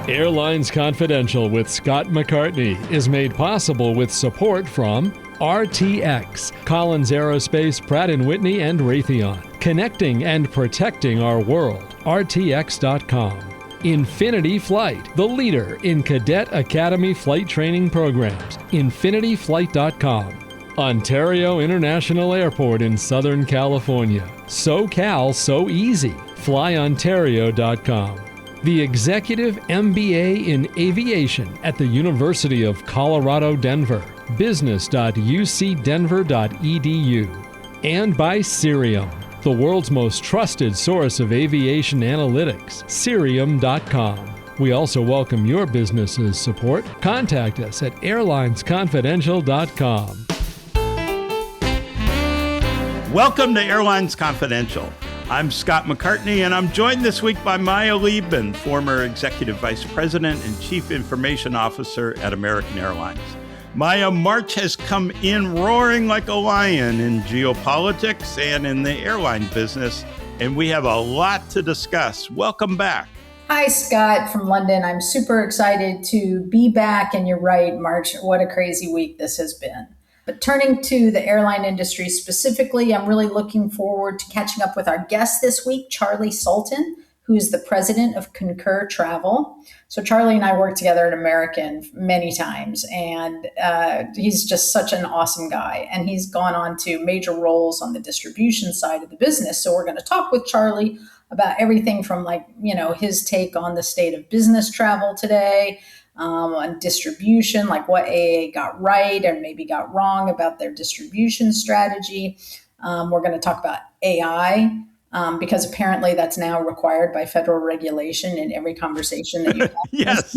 Airlines Confidential with Scott McCartney is made possible with support from RTX, Collins Aerospace, Pratt & Whitney, and Raytheon. Connecting and protecting our world. RTX.com. Infinity Flight, the leader in Cadet Academy flight training programs. InfinityFlight.com. Ontario International Airport in Southern California. SoCal So Easy. FlyOntario.com. The Executive MBA in Aviation at the University of Colorado Denver. business.ucdenver.edu. And by Cirium, the world's most trusted source of aviation analytics, Cirium.com. We also welcome your business's support. Contact us at airlinesconfidential.com. Welcome to Airlines Confidential. I'm Scott McCartney, and I'm joined this week by Maya Leibman, former Executive Vice President and Chief Information Officer at American Airlines. Maya, March has come in roaring like a lion in geopolitics and in the airline business, and we have a lot to discuss. Welcome back. Hi, Scott from London. I'm super excited to be back, and you're right, March, what a crazy week this has been. But turning to the airline industry specifically, I'm really looking forward to catching up with our guest this week, Charlie Sultan, who's the president of Concur Travel. So Charlie and I worked together at American many times, and he's just such an awesome guy. And he's gone on to major roles on the distribution side of the business. So we're going to talk with Charlie about everything from his take on the state of business travel today, on distribution, like what AA got right and maybe got wrong about their distribution strategy. We're going to talk about AI, because apparently that's now required by federal regulation in every conversation that you have. Yes.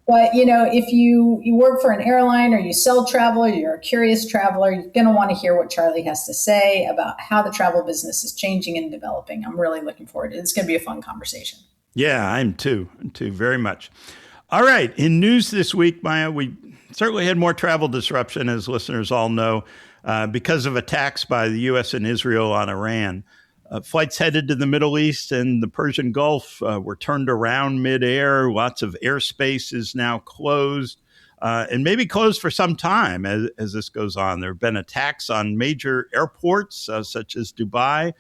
But, if you work for an airline or you sell travel, or you're a curious traveler, you're going to want to hear what Charlie has to say about how the travel business is changing and developing. I'm really looking forward to it. It's going to be a fun conversation. Yeah, I'm too, very much. All right. In news this week, Maya, we certainly had more travel disruption, as listeners all know, because of attacks by the U.S. and Israel on Iran. Flights headed to the Middle East and the Persian Gulf were turned around midair. Lots of airspace is now closed, and maybe closed for some time as this goes on. There have been attacks on major airports, such as Dubai.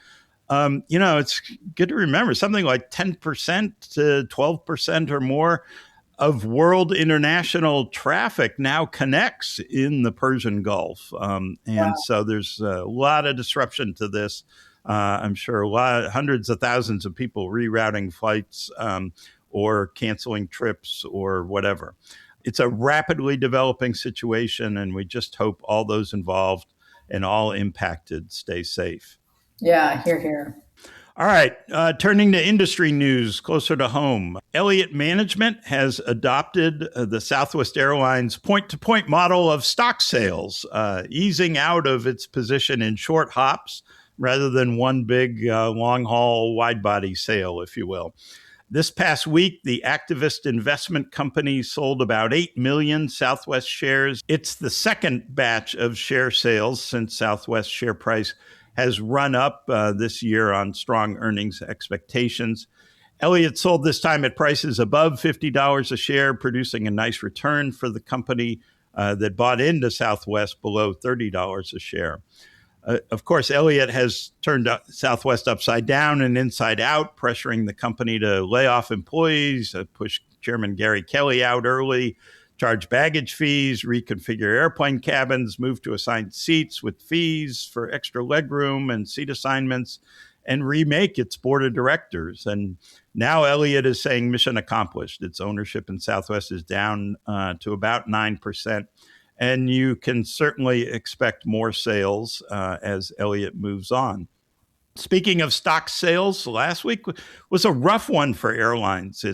It's good to remember something like 10% to 12% or more of world international traffic now connects in the Persian Gulf. So there's a lot of disruption to this. I'm sure hundreds of thousands of people rerouting flights or canceling trips or whatever. It's a rapidly developing situation, and we just hope all those involved and all impacted stay safe. Yeah, hear, hear. All right, turning to industry news closer to home. Elliot Management has adopted the Southwest Airlines point-to-point model of stock sales, easing out of its position in short hops rather than one big long-haul wide-body sale, if you will. This past week, the activist investment company sold about 8 million Southwest shares. It's the second batch of share sales since Southwest share price has run up this year on strong earnings expectations. Elliott sold this time at prices above $50 a share, producing a nice return for the company that bought into Southwest below $30 a share. Of course, Elliott has turned Southwest upside down and inside out, pressuring the company to lay off employees, push Chairman Gary Kelly out early, charge baggage fees, reconfigure airplane cabins, move to assigned seats with fees for extra legroom and seat assignments, and remake its board of directors. And now Elliott is saying mission accomplished. Its ownership in Southwest is down to about 9%. And you can certainly expect more sales as Elliott moves on. Speaking of stock sales, last week was a rough one for airlines.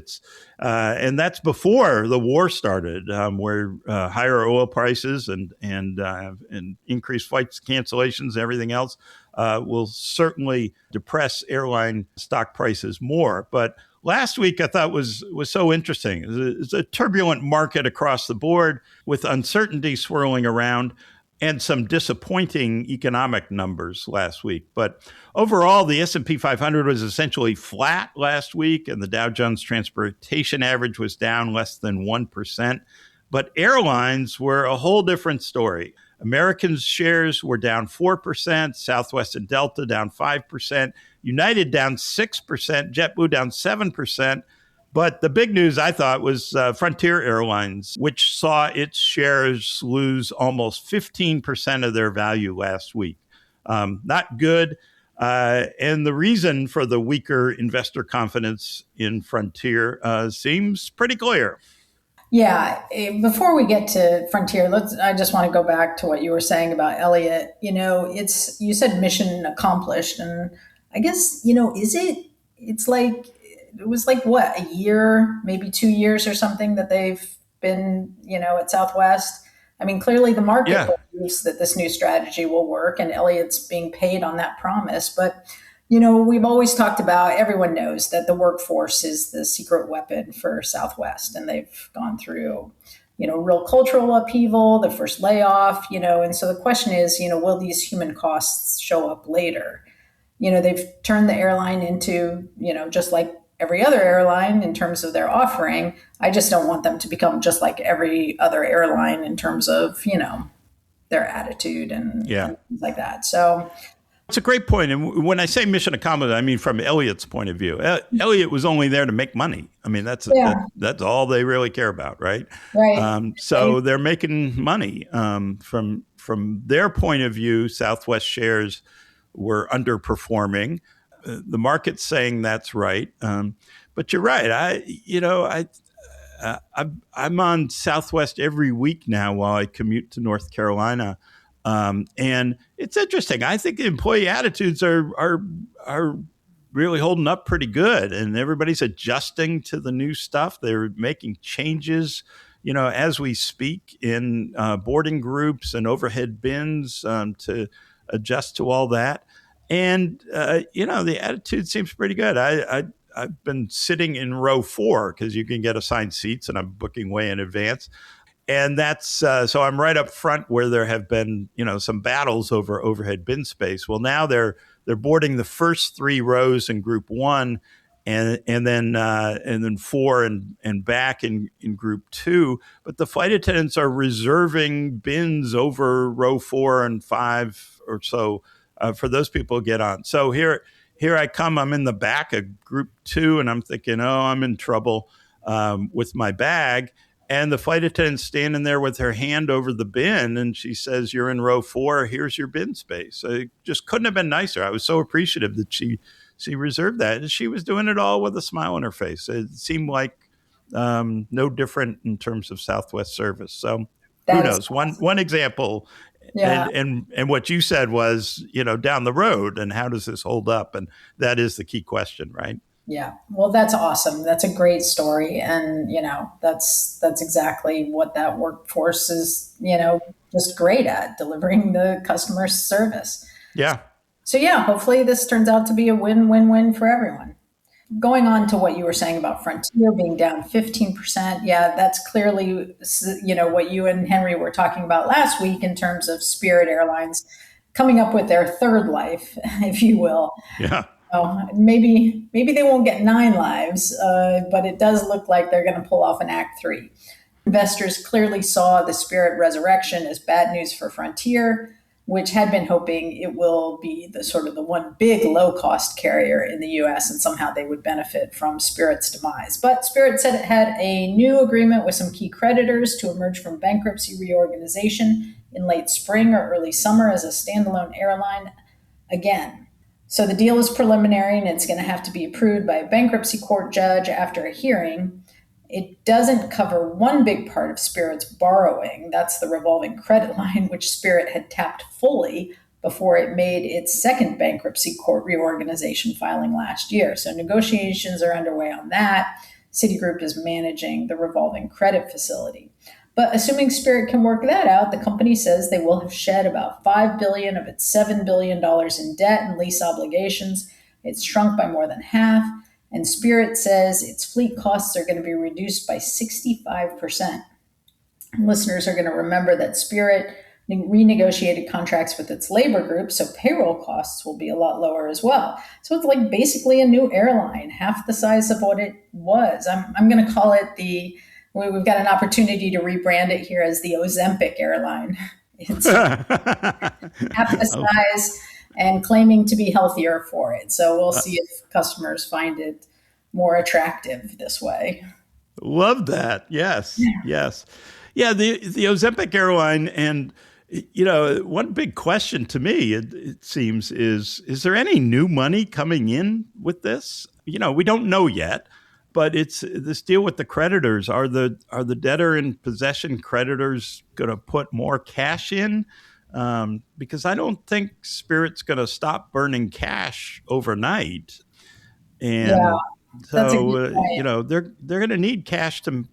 And that's before the war started, where higher oil prices and increased flights cancellations, everything else will certainly depress airline stock prices more. But last week I thought was so interesting. It's a turbulent market across the board with uncertainty swirling around. and some disappointing economic numbers last week. But overall, the S&P 500 was essentially flat last week, and the Dow Jones Transportation Average was down less than 1%. But airlines were a whole different story. American's shares were down 4%, Southwest and Delta down 5%, United down 6%, JetBlue down 7%. But the big news, I thought, was Frontier Airlines, which saw its shares lose almost 15% of their value last week. Not good. And the reason for the weaker investor confidence in Frontier seems pretty clear. Yeah, before we get to Frontier, I just want to go back to what you were saying about Elliot. You said mission accomplished, and I guess, it was like what, a year, maybe 2 years or something that they've been, at Southwest. I mean, clearly the market believes that this new strategy will work, and Elliot's being paid on that promise. But, we've always talked about, everyone knows that the workforce is the secret weapon for Southwest, and they've gone through, real cultural upheaval, the first layoff, and so the question is, will these human costs show up later? They've turned the airline into, just like every other airline in terms of their offering. I just don't want them to become just like every other airline in terms of, their attitude and things like that. So it's a great point. And when I say mission accomplished, I mean from Elliot's point of view. Elliot was only there to make money. I mean, that's all they really care about, right? Right. So they're making money. From their point of view, Southwest shares were underperforming. The market's saying that's right, but you're right. I'm on Southwest every week now while I commute to North Carolina, and it's interesting. I think the employee attitudes are really holding up pretty good, and everybody's adjusting to the new stuff. They're making changes, as we speak in boarding groups and overhead bins to adjust to all that. And, the attitude seems pretty good. I've been sitting in row 4 because you can get assigned seats, and I'm booking way in advance. And that's so I'm right up front where there have been, some battles over overhead bin space. Well, now they're boarding the first 3 rows in group 1 and then 4 and back in group 2. But the flight attendants are reserving bins over row 4 and 5 or so. For those people who get on. So here I come. I'm in the back of group 2, and I'm thinking, I'm in trouble with my bag. And the flight attendant's standing there with her hand over the bin, and she says, "You're in row 4. Here's your bin space." So it just couldn't have been nicer. I was so appreciative that she reserved that, and she was doing it all with a smile on her face. It seemed like no different in terms of Southwest service. So who knows? One example. Yeah. And what you said was, down the road, and how does this hold up? And that is the key question, right? Yeah. Well, that's awesome. That's a great story. And, that's exactly what that workforce is, just great at, delivering the customer service. Yeah. So hopefully this turns out to be a win-win-win for everyone. Going on to what you were saying about Frontier being down 15%. Yeah, that's clearly, what you and Henry were talking about last week in terms of Spirit Airlines coming up with their third life, if you will. Yeah. Maybe they won't get 9 lives, but it does look like they're going to pull off an Act 3. Investors clearly saw the Spirit resurrection as bad news for Frontier, which had been hoping it will be the one big low-cost carrier in the U.S., and somehow they would benefit from Spirit's demise. But Spirit said it had a new agreement with some key creditors to emerge from bankruptcy reorganization in late spring or early summer as a standalone airline again. So the deal is preliminary, and it's going to have to be approved by a bankruptcy court judge after a hearing. It doesn't cover one big part of Spirit's borrowing. That's the revolving credit line, which Spirit had tapped fully before it made its second bankruptcy court reorganization filing last year. So negotiations are underway on that. Citigroup is managing the revolving credit facility. But assuming Spirit can work that out, the company says they will have shed about $5 billion of its $7 billion in debt and lease obligations. It's shrunk by more than half. And Spirit says its fleet costs are going to be reduced by 65%. Listeners are going to remember that Spirit renegotiated contracts with its labor group, so payroll costs will be a lot lower as well. So it's like basically a new airline, half the size of what it was. I'm going to call it we've got an opportunity to rebrand it here as the Ozempic airline. It's half the size and claiming to be healthier for it. So we'll see if customers find it more attractive this way. Love that. Yes. Yes. Yeah. The Ozempic airline. And, one big question to me, it seems, is there any new money coming in with this? We don't know yet, but it's this deal with the creditors. Are the debtor in possession creditors going to put more cash in? Because I don't think Spirit's going to stop burning cash overnight. And so, they're going to need cash to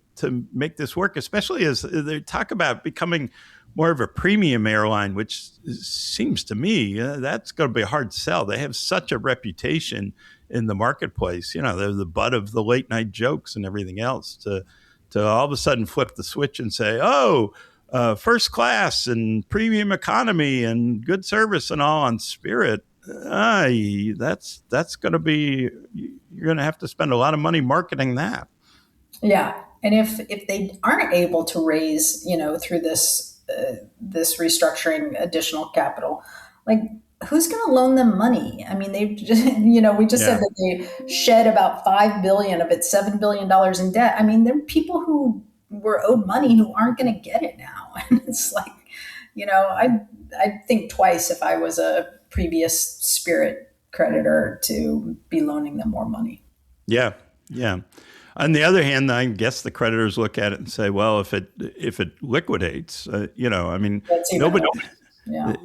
make this work, especially as they talk about becoming more of a premium airline, which seems to me that's going to be a hard sell. They have such a reputation in the marketplace. They're the butt of the late night jokes and everything else. To all of a sudden flip the switch and say, first class and premium economy and good service and all on Spirit. That's going to be, you're going to have to spend a lot of money marketing that. Yeah. And if they aren't able to raise, through this restructuring additional capital, like who's going to loan them money? I mean, they've just, we just said that they shed about $5 billion of its $7 billion in debt. I mean, there are people who were owed money who aren't going to get it now. And it's like, I'd think twice if I was a previous Spirit creditor to be loaning them more money. Yeah. Yeah. On the other hand, I guess the creditors look at it and say, well, if it liquidates, nobody,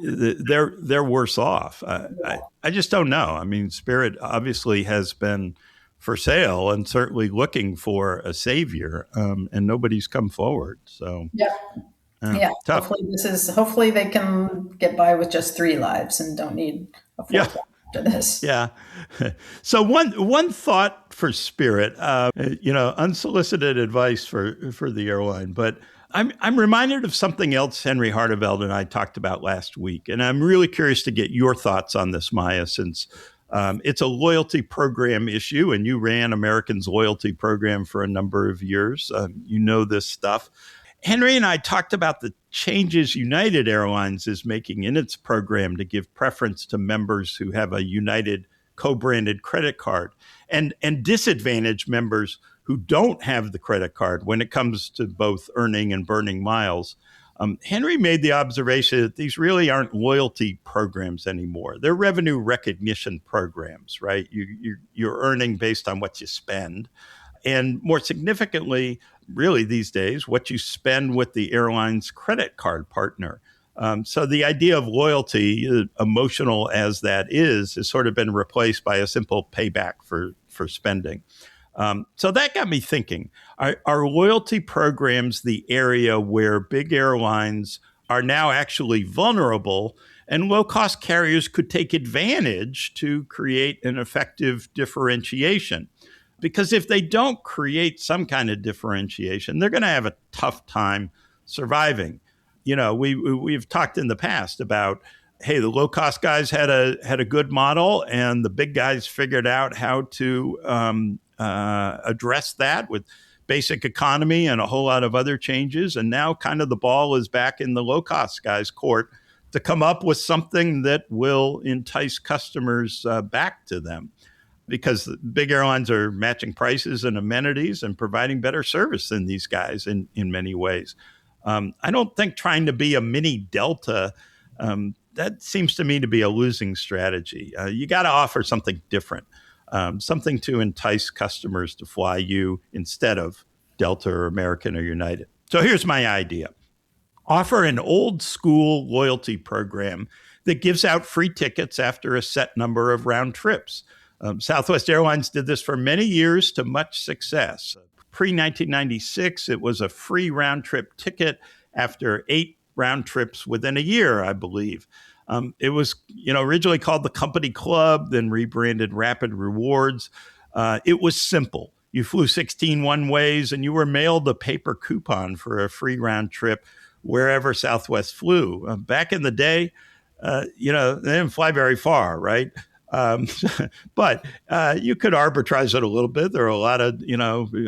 they're worse off. I just don't know. I mean, Spirit obviously has been for sale and certainly looking for a savior, and nobody's come forward. So tough. Hopefully they can get by with just 3 lives and don't need a 4th after this. Yeah. So one thought for Spirit, unsolicited advice for the airline, but I'm reminded of something else Henry Harteveld and I talked about last week, and I'm really curious to get your thoughts on this, Maya, since it's a loyalty program issue, and you ran American's loyalty program for a number of years. You know this stuff. Henry and I talked about the changes United Airlines is making in its program to give preference to members who have a United co-branded credit card and disadvantage members who don't have the credit card when it comes to both earning and burning miles. Henry made the observation that these really aren't loyalty programs anymore. They're revenue recognition programs, right? You're earning based on what you spend. And more significantly, really these days, what you spend with the airline's credit card partner. So the idea of loyalty, emotional as that is, has sort of been replaced by a simple payback for spending. So that got me thinking, are loyalty programs the area where big airlines are now actually vulnerable and low-cost carriers could take advantage to create an effective differentiation? Because if they don't create some kind of differentiation, they're going to have a tough time surviving. We've talked in the past about, hey, the low-cost guys had a good model, and the big guys figured out how to address that with basic economy and a whole lot of other changes. And now kind of the ball is back in the low-cost guys' court to come up with something that will entice customers back to them. Because big airlines are matching prices and amenities and providing better service than these guys in many ways. I don't think trying to be a mini Delta, that seems to me to be a losing strategy. You got to offer something different, something to entice customers to fly you instead of Delta or American or United. So here's my idea. Offer an old school loyalty program that gives out free tickets after a set number of round trips. Southwest Airlines did this for many years to much success. Pre-1996, it was a free round-trip ticket after 8 round trips within a year, I believe. It was originally called the Company Club, then rebranded Rapid Rewards. It was simple. You flew 16 one-ways, and you were mailed a paper coupon for a free round trip wherever Southwest flew. Back in the day, they didn't fly very far, right? Um, but you could arbitrage it a little bit. There are a lot of,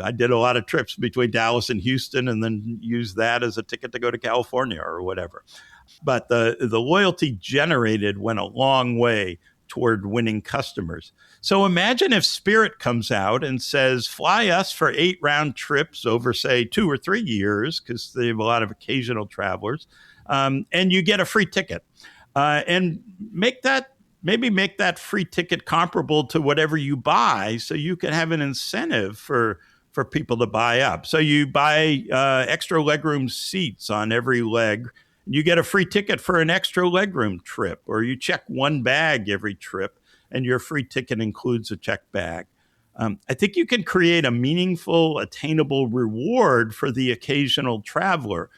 I did a lot of trips between Dallas and Houston and then use that as a ticket to go to California or whatever. But the loyalty generated went a long way toward winning customers. So imagine if Spirit comes out and says, fly us for 8 round trips over, say, 2 or 3 years, because they have a lot of occasional travelers, and you get a free ticket. And make that free ticket comparable to whatever you buy, so you can have an incentive for people to buy up. So you buy extra legroom seats on every leg. You get a free ticket for an extra legroom trip, or you check one bag every trip, and your free ticket includes a checked bag. I think you can create a meaningful, attainable reward for the occasional traveler.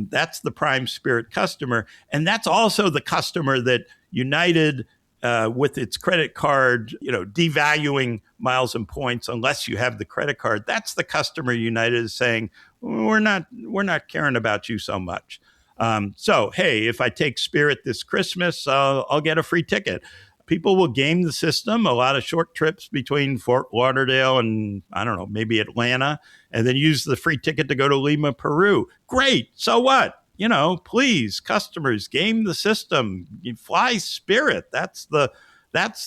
That's the Prime Spirit customer. And that's also the customer that United, with its credit card, devaluing miles and points unless you have the credit card. That's the customer United is saying, we're not caring about you so much. So, hey, if I take Spirit this Christmas, I'll get a free ticket. People will game the system, a lot of short trips between Fort Lauderdale and, I don't know, maybe Atlanta, and then use the free ticket to go to Lima, Peru. Great. So what? Please, customers, game the system. You fly Spirit. That's the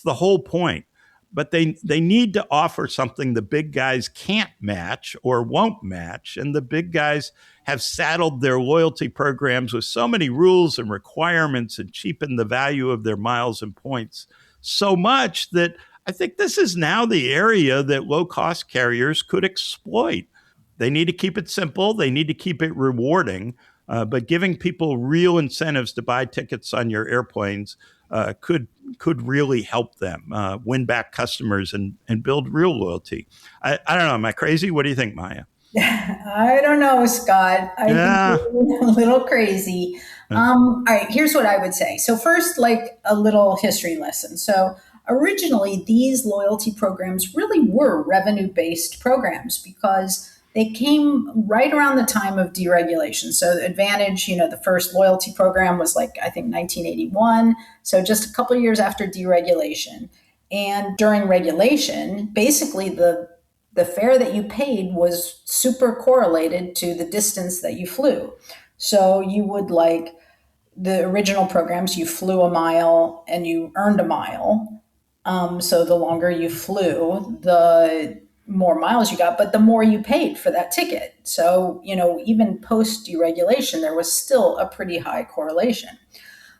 whole point. But they need to offer something the big guys can't match or won't match. And the big guys have saddled their loyalty programs with so many rules and requirements and cheapened the value of their miles and points so much that I think this is now the area that low-cost carriers could exploit. They need to keep it simple. They need to keep it rewarding. But giving people real incentives to buy tickets on your airplanes could really help them win back customers and build real loyalty. I don't know. Am I crazy? What do you think, Maya? I don't know, Scott. I think you're a little crazy. All right, here's what I would say. So first, like a little history lesson. So originally, these loyalty programs really were revenue-based programs because they came right around the time of deregulation. So Advantage, the first loyalty program was I think 1981. So just a couple of years after deregulation. And during regulation, basically the fare that you paid was super correlated to the distance that you flew. So you would the original programs, you flew a mile and you earned a mile. So the longer you flew, the more miles you got, but the more you paid for that ticket. So, even post deregulation, there was still a pretty high correlation.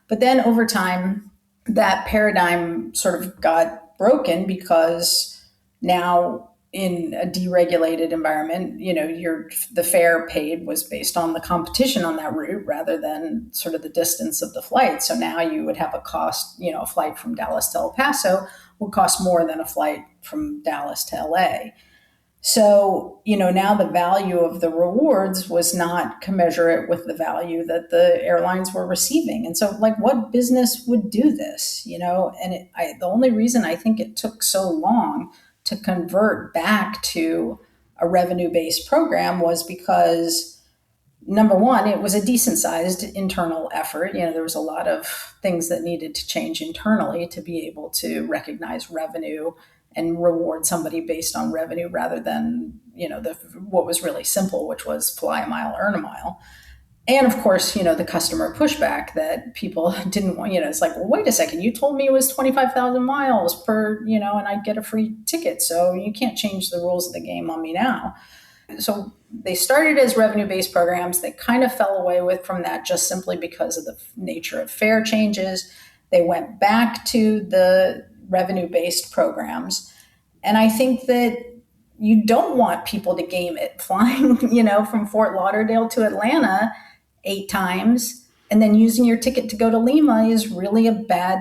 But then over time, that paradigm sort of got broken because now in a deregulated environment, the fare paid was based on the competition on that route rather than sort of the distance of the flight. So now you would have a cost, a flight from Dallas to El Paso would cost more than a flight from Dallas to LA. So, now the value of the rewards was not commensurate with the value that the airlines were receiving. And so, what business would do this, And the only reason I think it took so long to convert back to a revenue-based program was because, number one, it was a decent-sized internal effort. There was a lot of things that needed to change internally to be able to recognize revenue and reward somebody based on revenue rather than, what was really simple, which was fly a mile, earn a mile. And of course, the customer pushback that people didn't want, it's well, wait a second, you told me it was 25,000 miles per, and I'd get a free ticket. So you can't change the rules of the game on me now. So they started as revenue-based programs. They kind of fell away from that just simply because of the nature of fare changes. They went back to the revenue-based programs. And I think that you don't want people to game it flying, from Fort Lauderdale to Atlanta 8 times and then using your ticket to go to Lima is really a bad,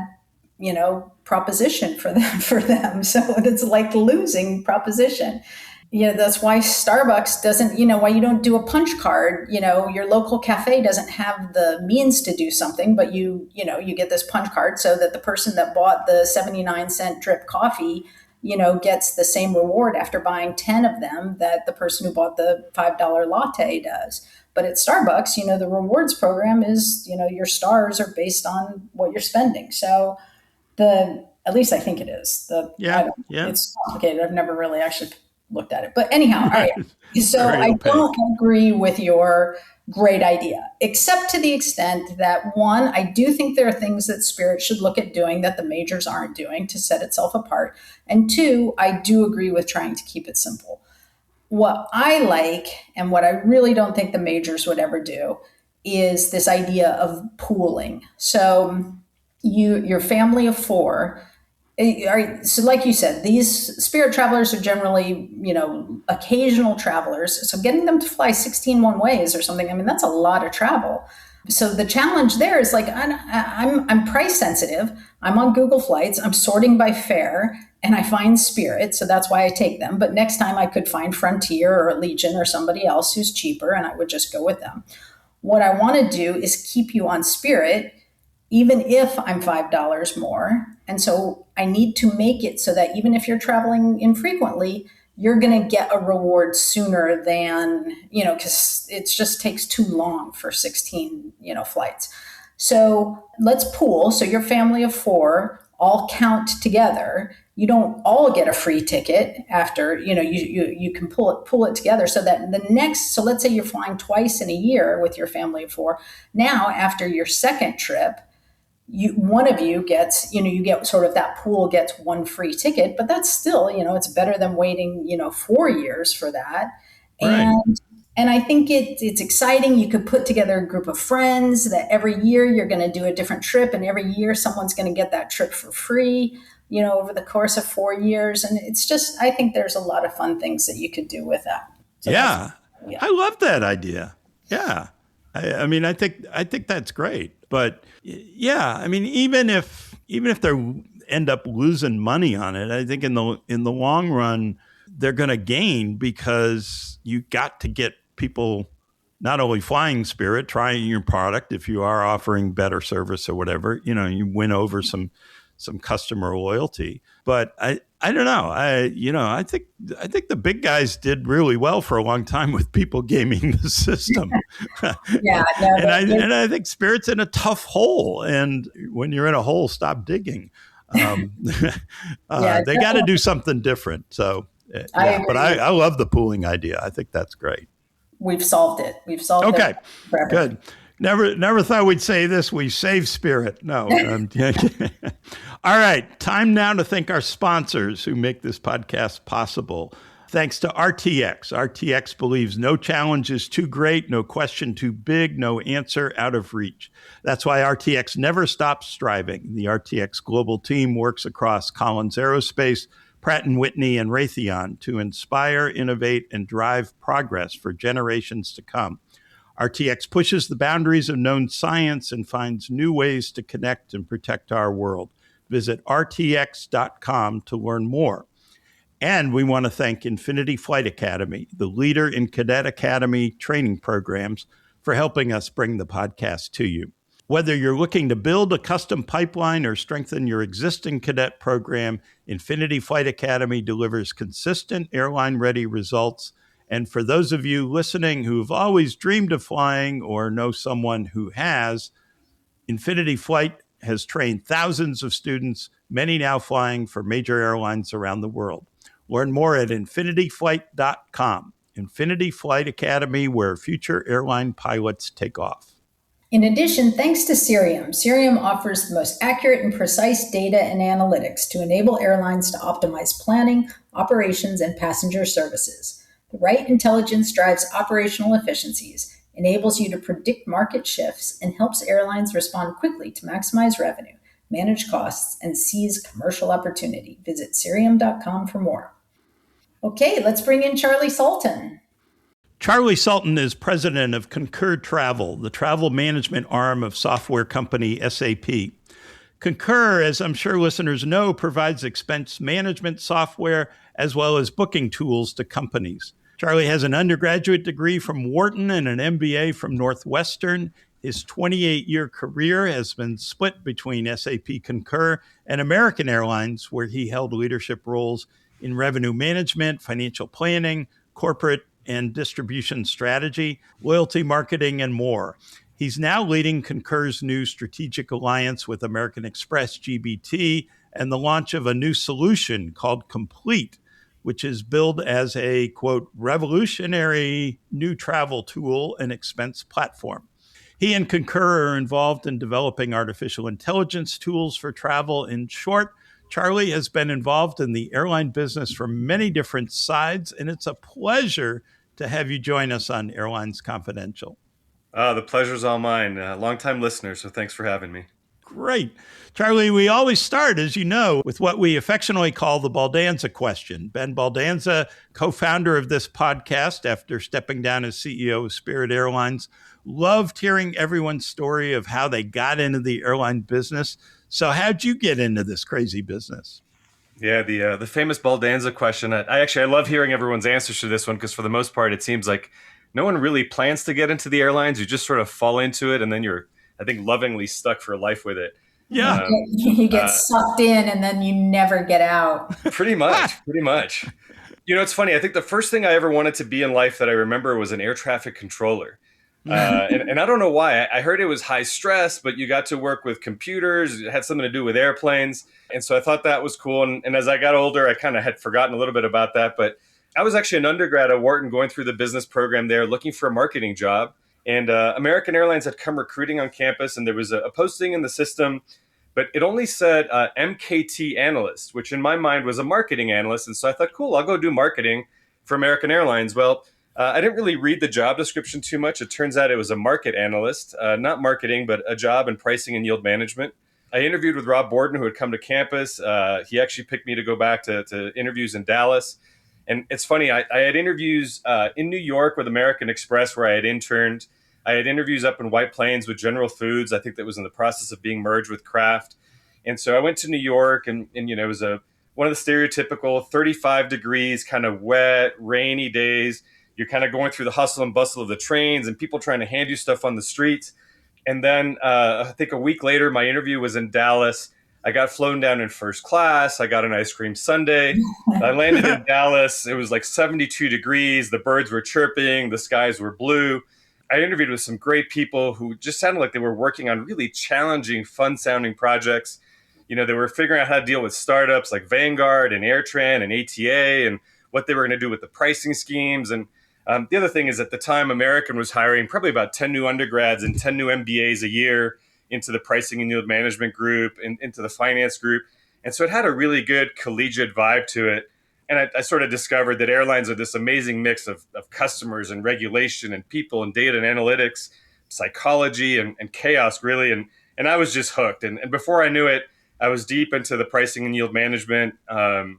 proposition for them. So it's like losing proposition. That's why Starbucks doesn't, why you don't do a punch card. Your local cafe doesn't have the means to do something, but you get this punch card so that the person that bought the 79-cent drip coffee gets the same reward after buying 10 of them that the person who bought the $5 latte does. But at Starbucks, the rewards program is, your stars are based on what you're spending. So at least I think it is. It's complicated. I've never really actually looked at it. But anyhow, all right. So I don't agree with your great idea, except to the extent that, one, I do think there are things that Spirit should look at doing that the majors aren't doing to set itself apart. And two, I do agree with trying to keep it simple. What I like, and what I really don't think the majors would ever do, is this idea of pooling. So your family of four. So like you said, these Spirit travelers are generally, occasional travelers. So getting them to fly 16 one-ways or something, that's a lot of travel. So the challenge there is like, I'm price sensitive. I'm on Google Flights. I'm sorting by fare, and I find Spirit. So that's why I take them. But next time I could find Frontier or Allegiant or somebody else who's cheaper, and I would just go with them. What I want to do is keep you on Spirit, even if I'm $5 more. And so I need to make it so that even if you're traveling infrequently, you're going to get a reward sooner than, because it just takes too long for 16, flights. So let's pool. So your family of four all count together. You don't all get a free ticket after, you can pull it together so that so let's say you're flying twice in a year with your family of four. Now, after your second trip, one of you gets, you get sort of that pool gets one free ticket, but that's still, it's better than waiting, 4 years for that. Right. And I think it's exciting. You could put together a group of friends that every year you're going to do a different trip, and every year someone's going to get that trip for free, over the course of 4 years. And it's just, I think there's a lot of fun things that you could do with that. So yeah. I love that idea. Yeah. I think that's great. But yeah, even if they end up losing money on it, I think in the long run, they're going to gain, because you got to get people not only flying Spirit, trying your product. If you are offering better service or whatever, you win over some customer loyalty. But I don't know. I think the big guys did really well for a long time with people gaming the system. Yeah, and I think Spirit's in a tough hole. And when you're in a hole, stop digging. They got to do something different. So, but I love the pooling idea. I think that's great. We've solved it. Okay, good. Never thought we'd say this. We save Spirit. No. All right. Time now to thank our sponsors who make this podcast possible. Thanks to RTX. RTX believes no challenge is too great, no question too big, no answer out of reach. That's why RTX never stops striving. The RTX global team works across Collins Aerospace, Pratt & Whitney, and Raytheon to inspire, innovate, and drive progress for generations to come. RTX pushes the boundaries of known science and finds new ways to connect and protect our world. Visit rtx.com to learn more. And we want to thank Infinity Flight Academy, the leader in Cadet Academy training programs, for helping us bring the podcast to you. Whether you're looking to build a custom pipeline or strengthen your existing cadet program, Infinity Flight Academy delivers consistent airline-ready results. And for those of you listening who've always dreamed of flying or know someone who has, Infinity Flight has trained thousands of students, many now flying for major airlines around the world. Learn more at infinityflight.com. Infinity Flight Academy, where future airline pilots take off. In addition, thanks to Cirium, Cirium offers the most accurate and precise data and analytics to enable airlines to optimize planning, operations, and passenger services. The right intelligence drives operational efficiencies, enables you to predict market shifts, and helps airlines respond quickly to maximize revenue, manage costs, and seize commercial opportunity. Visit Cirium.com for more. Okay, let's bring in Charlie Sultan. Charlie Sultan is president of Concur Travel, the travel management arm of software company SAP. Concur, as I'm sure listeners know, provides expense management software as well as booking tools to companies. Charlie has an undergraduate degree from Wharton and an MBA from Northwestern. His 28-year career has been split between SAP Concur and American Airlines, where he held leadership roles in revenue management, financial planning, corporate and distribution strategy, loyalty marketing, and more. He's now leading Concur's new strategic alliance with American Express GBT and the launch of a new solution called Complete, which is billed as a, quote, revolutionary new travel tool and expense platform. He and Concur are involved in developing artificial intelligence tools for travel. In short, Charlie has been involved in the airline business from many different sides, and it's a pleasure to have you join us on Airlines Confidential. The pleasure's all mine. Longtime listener, so thanks for having me. Great. Charlie, we always start, as you know, with what we affectionately call the Baldanza question. Ben Baldanza, co-founder of this podcast after stepping down as CEO of Spirit Airlines, loved hearing everyone's story of how they got into the airline business. So how'd you get into this crazy business? Yeah, the famous Baldanza question. I love hearing everyone's answers to this one because for the most part, it seems like no one really plans to get into the airlines. You just sort of fall into it, and then you're, I think, lovingly stuck for life with it. Yeah. You get sucked in and then you never get out. Pretty much. You know, it's funny. I think the first thing I ever wanted to be in life that I remember was an air traffic controller. And I don't know why. I heard it was high stress, but you got to work with computers. It had something to do with airplanes. And so I thought that was cool. And as I got older, I kind of had forgotten a little bit about that. But I was actually an undergrad at Wharton going through the business program there, looking for a marketing job. And American Airlines had come recruiting on campus, and there was a posting in the system, but it only said MKT analyst, which in my mind was a marketing analyst. And so I thought, cool, I'll go do marketing for American Airlines. Well, I didn't really read the job description too much. It turns out it was a market analyst, not marketing, but a job in pricing and yield management. I interviewed with Rob Borden, who had come to campus. He actually picked me to go back to interviews in Dallas. And it's funny, I had interviews in New York with American Express where I had interned. I had interviews up in White Plains with General Foods. I think that was in the process of being merged with Kraft. And so I went to New York and you know, it was one of the stereotypical 35 degrees, kind of wet, rainy days. You're kind of going through the hustle and bustle of the trains and people trying to hand you stuff on the streets. And then I think a week later, my interview was in Dallas. I got flown down in first class. I got an ice cream sundae. I landed in Dallas. It was like 72 degrees. The birds were chirping. The skies were blue. I interviewed with some great people who just sounded like they were working on really challenging, fun-sounding projects. You know, they were figuring out how to deal with startups like Vanguard and AirTran and ATA and what they were going to do with the pricing schemes. And the other thing is at the time, American was hiring probably about 10 new undergrads and 10 new MBAs a year into the pricing and yield management group and into the finance group. And so it had a really good collegiate vibe to it. And I sort of discovered that airlines are this amazing mix of customers and regulation and people and data and analytics, psychology and chaos, really. And I was just hooked. And before I knew it, I was deep into the pricing and yield management. And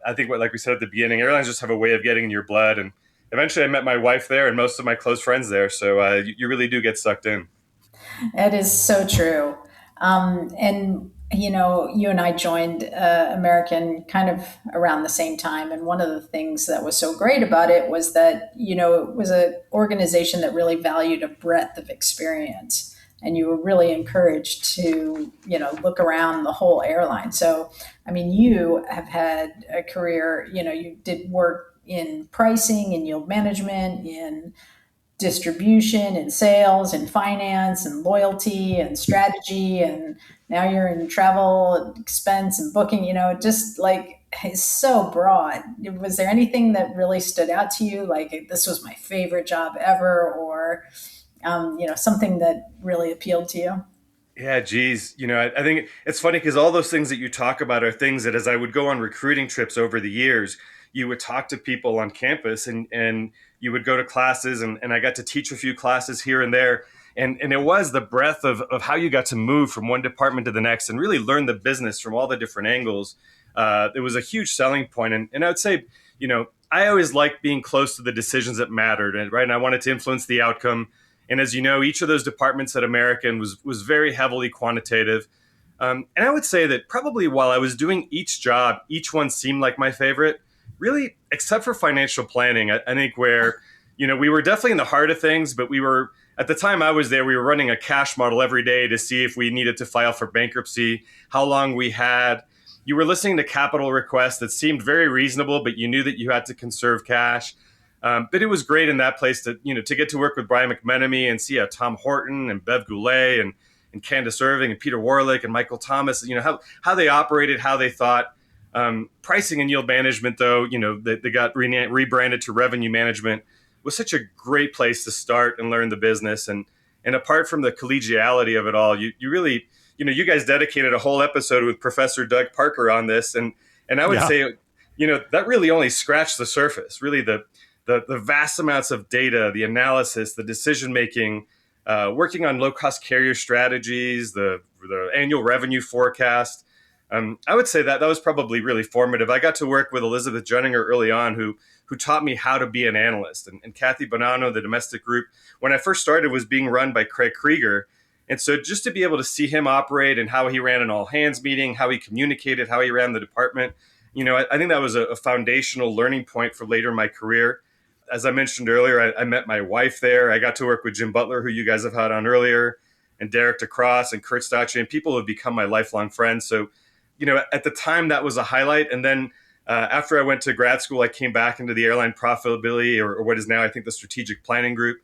I think, like we said at the beginning, airlines just have a way of getting in your blood. And eventually I met my wife there and most of my close friends there. So you really do get sucked in. That is so true. And, you know, you and I joined American kind of around the same time. And one of the things that was so great about it was that, you know, it was an organization that really valued a breadth of experience. And you were really encouraged to, you know, look around the whole airline. So, I mean, you have had a career, you know, you did work in pricing and yield management, in distribution and sales and finance and loyalty and strategy, and now you're in travel expense and booking. You know, just like it's so broad. Was there anything that really stood out to you, like this was my favorite job ever, or you know, something that really appealed to you? Yeah, geez. You know, I think it's funny because all those things that you talk about are things that as I would go on recruiting trips over the years, you would talk to people on campus and you would go to classes and I got to teach a few classes here and there. And it was the breadth of how you got to move from one department to the next and really learn the business from all the different angles. It was a huge selling point. And I would say, you know, I always liked being close to the decisions that mattered, right? And I wanted to influence the outcome. And as you know, each of those departments at American was very heavily quantitative. And I would say that probably while I was doing each job, each one seemed like my favorite, really, except for financial planning. I think where, you know, we were definitely in the heart of things, but at the time I was there, we were running a cash model every day to see if we needed to file for bankruptcy, how long we had. You were listening to capital requests that seemed very reasonable, but you knew that you had to conserve cash. But it was great in that place to get to work with Brian McMenemy and see Tom Horton and Bev Goulet and Candace Irving and Peter Warlick and Michael Thomas, how they operated, how they thought. Pricing and yield management, though, they got rebranded to revenue management, was such a great place to start and learn the business. And apart from the collegiality of it all, you really, you guys dedicated a whole episode with Professor Doug Parker on this. And I would say, that really only scratched the surface, really the vast amounts of data, the analysis, the decision-making, working on low-cost carrier strategies, the annual revenue forecast. I would say that was probably really formative. I got to work with Elizabeth Junninger early on, who taught me how to be an analyst. And Kathy Bonanno, the domestic group, when I first started, was being run by Craig Krieger. And so just to be able to see him operate and how he ran an all-hands meeting, how he communicated, how he ran the department, I think that was a foundational learning point for later in my career. As I mentioned earlier, I met my wife there. I got to work with Jim Butler, who you guys have had on earlier, and Derek DeCross and Kurt Stache, and people who have become my lifelong friends. So, at the time, that was a highlight. And then after I went to grad school, I came back into the airline profitability, or what is now, I think, the strategic planning group.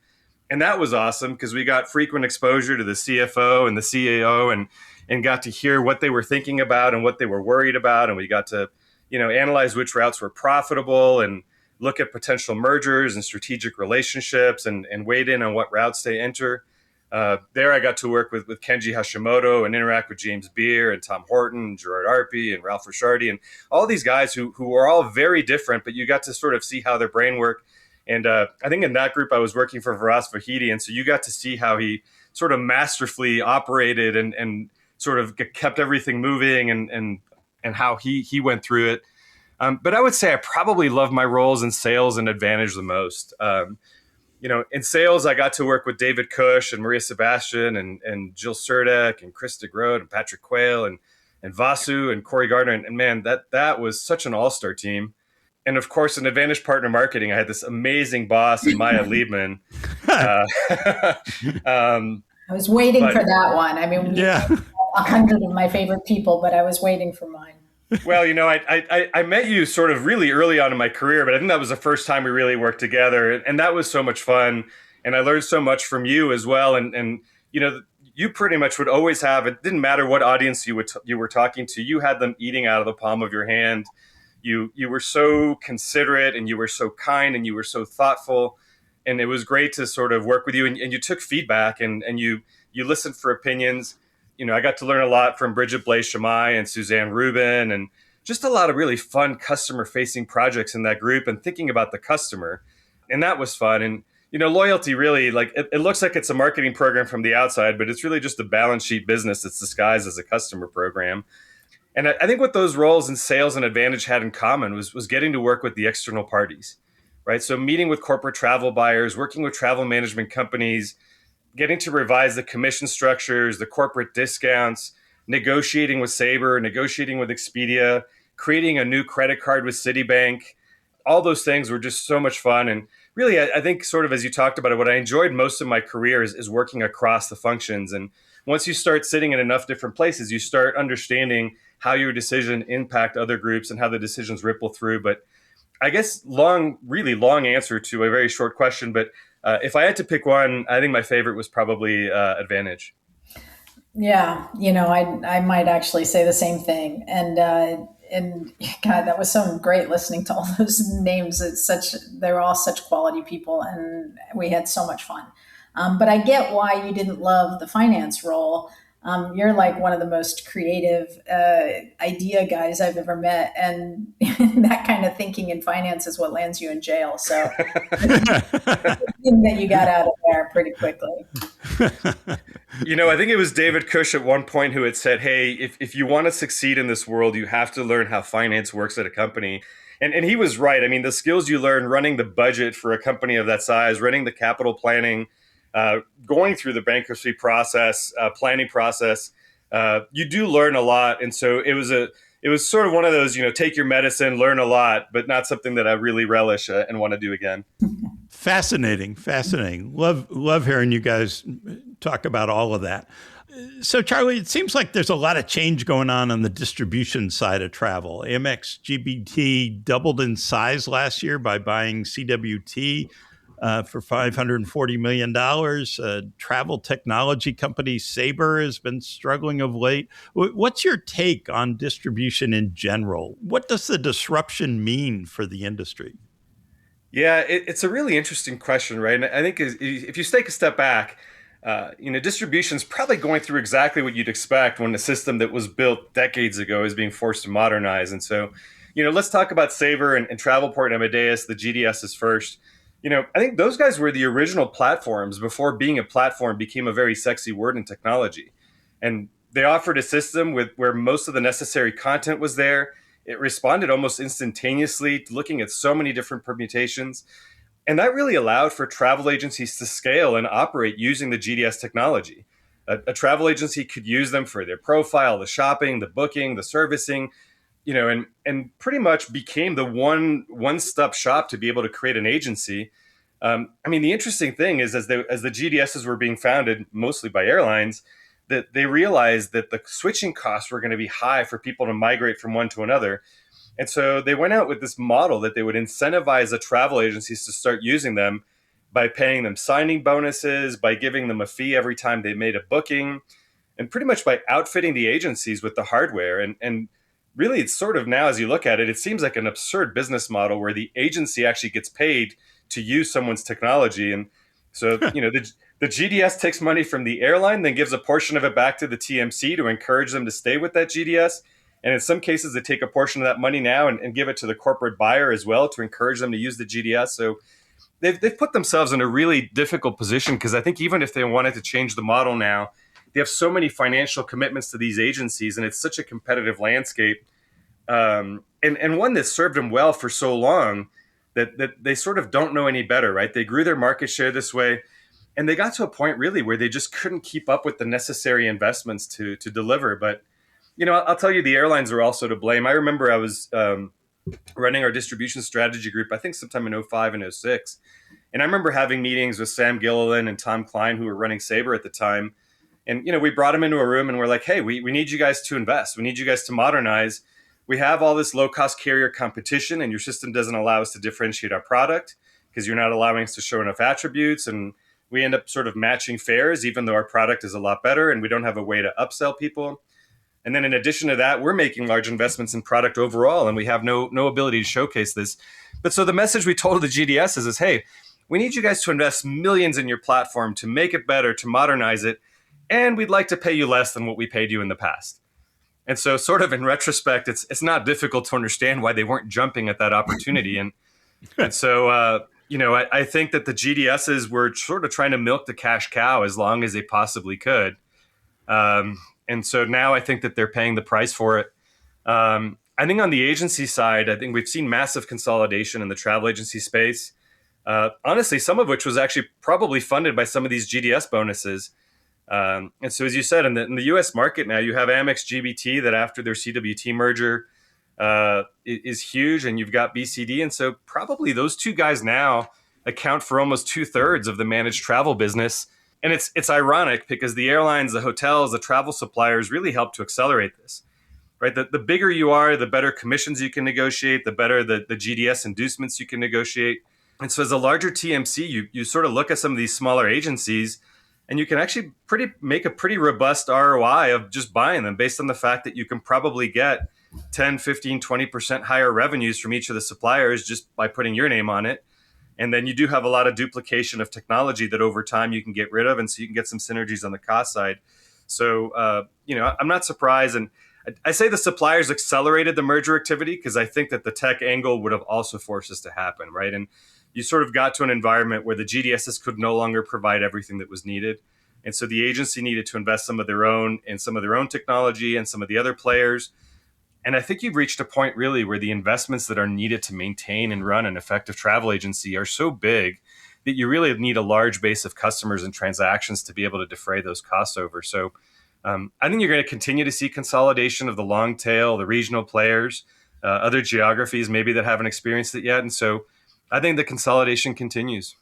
And that was awesome because we got frequent exposure to the CFO and the CAO and got to hear what they were thinking about and what they were worried about. And we got to, analyze which routes were profitable and look at potential mergers and strategic relationships and weighed in on what routes they enter. There I got to work with Kenji Hashimoto and interact with James Beer and Tom Horton, and Gerard Arpey and Ralph Rishardi and all these guys who are all very different, but you got to sort of see how their brain worked. And I think in that group I was working for Viras Vahidi, and so you got to see how he sort of masterfully operated and sort of kept everything moving and how he went through it. But I would say I probably love my roles in sales and Advantage the most. In sales, I got to work with David Cush and Maria Sebastian and Jill Surdek and Chris DeGroat and Patrick Quayle and Vasu and Corey Gardner. And man, that was such an all-star team. And of course, in Advantage Partner Marketing, I had this amazing boss in Maya Leibman. I was waiting for that one. I mean, 100 of my favorite people, but I was waiting for mine. Well, I met you sort of really early on in my career, but I think that was the first time we really worked together. And that was so much fun. And I learned so much from you as well. And you pretty much would always have, it didn't matter what audience you were talking to, you had them eating out of the palm of your hand. You were so considerate and you were so kind and you were so thoughtful. And it was great to sort of work with you. And you took feedback and you listened for opinions. I got to learn a lot from Bridget Blaise-Shamai and Suzanne Rubin and just a lot of really fun customer-facing projects in that group and thinking about the customer. And that was fun. And, loyalty really, like, it looks like it's a marketing program from the outside, but it's really just a balance sheet business that's disguised as a customer program. And I think what those roles in sales and Advantage had in common was getting to work with the external parties, right? So meeting with corporate travel buyers, working with travel management companies, getting to revise the commission structures, the corporate discounts, negotiating with Sabre, negotiating with Expedia, creating a new credit card with Citibank. All those things were just so much fun. And really, I think sort of as you talked about it, what I enjoyed most of my career is working across the functions. And once you start sitting in enough different places, you start understanding how your decision impact other groups and how the decisions ripple through. But I guess really long answer to a very short question. But if I had to pick one, I think my favorite was probably Advantage. Yeah, I might actually say the same thing. And God, that was so great listening to all those names. They're all such quality people, and we had so much fun. But I get why you didn't love the finance role. You're like one of the most creative idea guys I've ever met. And that kind of thinking in finance is what lands you in jail. So that you got out of there pretty quickly. I think it was David Cush at one point who had said, hey, if you want to succeed in this world, you have to learn how finance works at a company. And he was right. I mean, the skills you learn running the budget for a company of that size, running the capital planning, going through the bankruptcy process, planning process, you do learn a lot. And so it was sort of one of those, take your medicine, learn a lot, but not something that I really relish and want to do again. Fascinating, fascinating. Love hearing you guys talk about all of that. So, Charlie, it seems like there's a lot of change going on the distribution side of travel. Amex GBT doubled in size last year by buying CWT for $540 million. Travel technology company Sabre has been struggling of late. What's your take on distribution in general? What does the disruption mean for the industry? Yeah, it's a really interesting question, right? And I think if you take a step back, distribution is probably going through exactly what you'd expect when a system that was built decades ago is being forced to modernize. And so, let's talk about Sabre and Travelport and Amadeus, the GDSs first. I think those guys were the original platforms before being a platform became a very sexy word in technology. And they offered a system where most of the necessary content was there. It responded almost instantaneously, looking at so many different permutations. And that really allowed for travel agencies to scale and operate using the GDS technology. A travel agency could use them for their profile, the shopping, the booking, the servicing, and pretty much became the one-stop shop to be able to create an agency. The interesting thing is as the GDSs were being founded, mostly by airlines, that they realized that the switching costs were going to be high for people to migrate from one to another. And so they went out with this model that they would incentivize the travel agencies to start using them by paying them signing bonuses, by giving them a fee every time they made a booking, and pretty much by outfitting the agencies with the hardware. And really, it's sort of now, as you look at it, it seems like an absurd business model where the agency actually gets paid to use someone's technology. And so, the GDS takes money from the airline, then gives a portion of it back to the TMC to encourage them to stay with that GDS. And in some cases, they take a portion of that money now and give it to the corporate buyer as well to encourage them to use the GDS. So they've put themselves in a really difficult position because I think even if they wanted to change the model now, they have so many financial commitments to these agencies, and it's such a competitive landscape, and one that served them well for so long that they sort of don't know any better, right? They grew their market share this way. And they got to a point really where they just couldn't keep up with the necessary investments to deliver. But, I'll tell you, the airlines are also to blame. I remember I was running our distribution strategy group, I think sometime in 05 and 06. And I remember having meetings with Sam Gilliland and Tom Klein, who were running Sabre at the time. And, we brought them into a room and we're like, hey, we need you guys to invest. We need you guys to modernize. We have all this low-cost carrier competition and your system doesn't allow us to differentiate our product because you're not allowing us to show enough attributes. And we end up sort of matching fares, even though our product is a lot better and we don't have a way to upsell people. And then in addition to that, we're making large investments in product overall and we have no ability to showcase this. But so the message we told the GDS is, hey, we need you guys to invest millions in your platform to make it better, to modernize it. And we'd like to pay you less than what we paid you in the past. And so sort of in retrospect, it's not difficult to understand why they weren't jumping at that opportunity. And so, I think that the GDSs were sort of trying to milk the cash cow as long as they possibly could. And so now I think that they're paying the price for it. I think on the agency side, I think we've seen massive consolidation in the travel agency space. Honestly, some of which was actually probably funded by some of these GDS bonuses. And so, as you said, in the U.S. market now, you have Amex GBT that after their CWT merger is huge, and you've got BCD. And so probably those two guys now account for almost 2/3 of the managed travel business. And it's ironic because the airlines, the hotels, the travel suppliers really help to accelerate this, right? The bigger you are, the better commissions you can negotiate, the better the GDS inducements you can negotiate. And so as a larger TMC, you sort of look at some of these smaller agencies and you can actually make a pretty robust ROI of just buying them based on the fact that you can probably get 10, 15, 20% higher revenues from each of the suppliers just by putting your name on it. And then you do have a lot of duplication of technology that over time you can get rid of. And so you can get some synergies on the cost side. So, I'm not surprised. And I say the suppliers accelerated the merger activity because I think that the tech angle would have also forced this to happen, right? And you sort of got to an environment where the GDSs could no longer provide everything that was needed. And so the agency needed to invest some of their own technology and some of the other players. And I think you've reached a point really where the investments that are needed to maintain and run an effective travel agency are so big that you really need a large base of customers and transactions to be able to defray those costs over. So I think you're going to continue to see consolidation of the long tail, the regional players, other geographies maybe that haven't experienced it yet. And so I think the consolidation continues.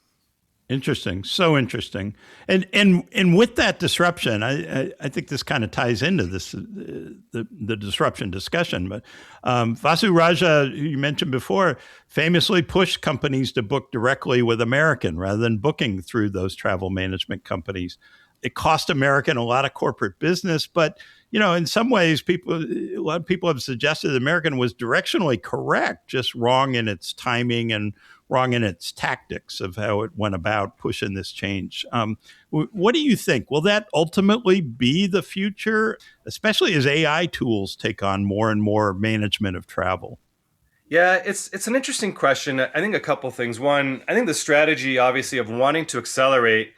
Interesting. So interesting. And with that disruption, I think this kind of ties into this the disruption discussion. But Vasu Raja, who you mentioned before, famously pushed companies to book directly with American rather than booking through those travel management companies. It cost American a lot of corporate business, but in some ways, a lot of people have suggested American was directionally correct, just wrong in its timing and wrong in its tactics of how it went about pushing this change. What do you think? Will that ultimately be the future, especially as AI tools take on more and more management of travel? Yeah, it's an interesting question. I think a couple things. One, I think the strategy, obviously, of wanting to accelerate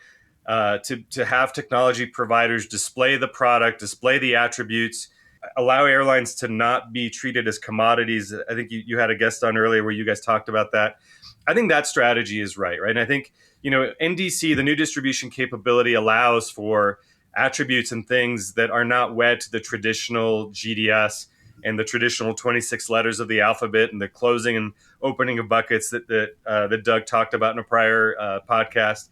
to have technology providers display the product, display the attributes, allow airlines to not be treated as commodities. I think you had a guest on earlier where you guys talked about that. I think that strategy is right? And I think, NDC, the new distribution capability, allows for attributes and things that are not wed to the traditional GDS and the traditional 26 letters of the alphabet and the closing and opening of buckets that Doug talked about in a prior podcast.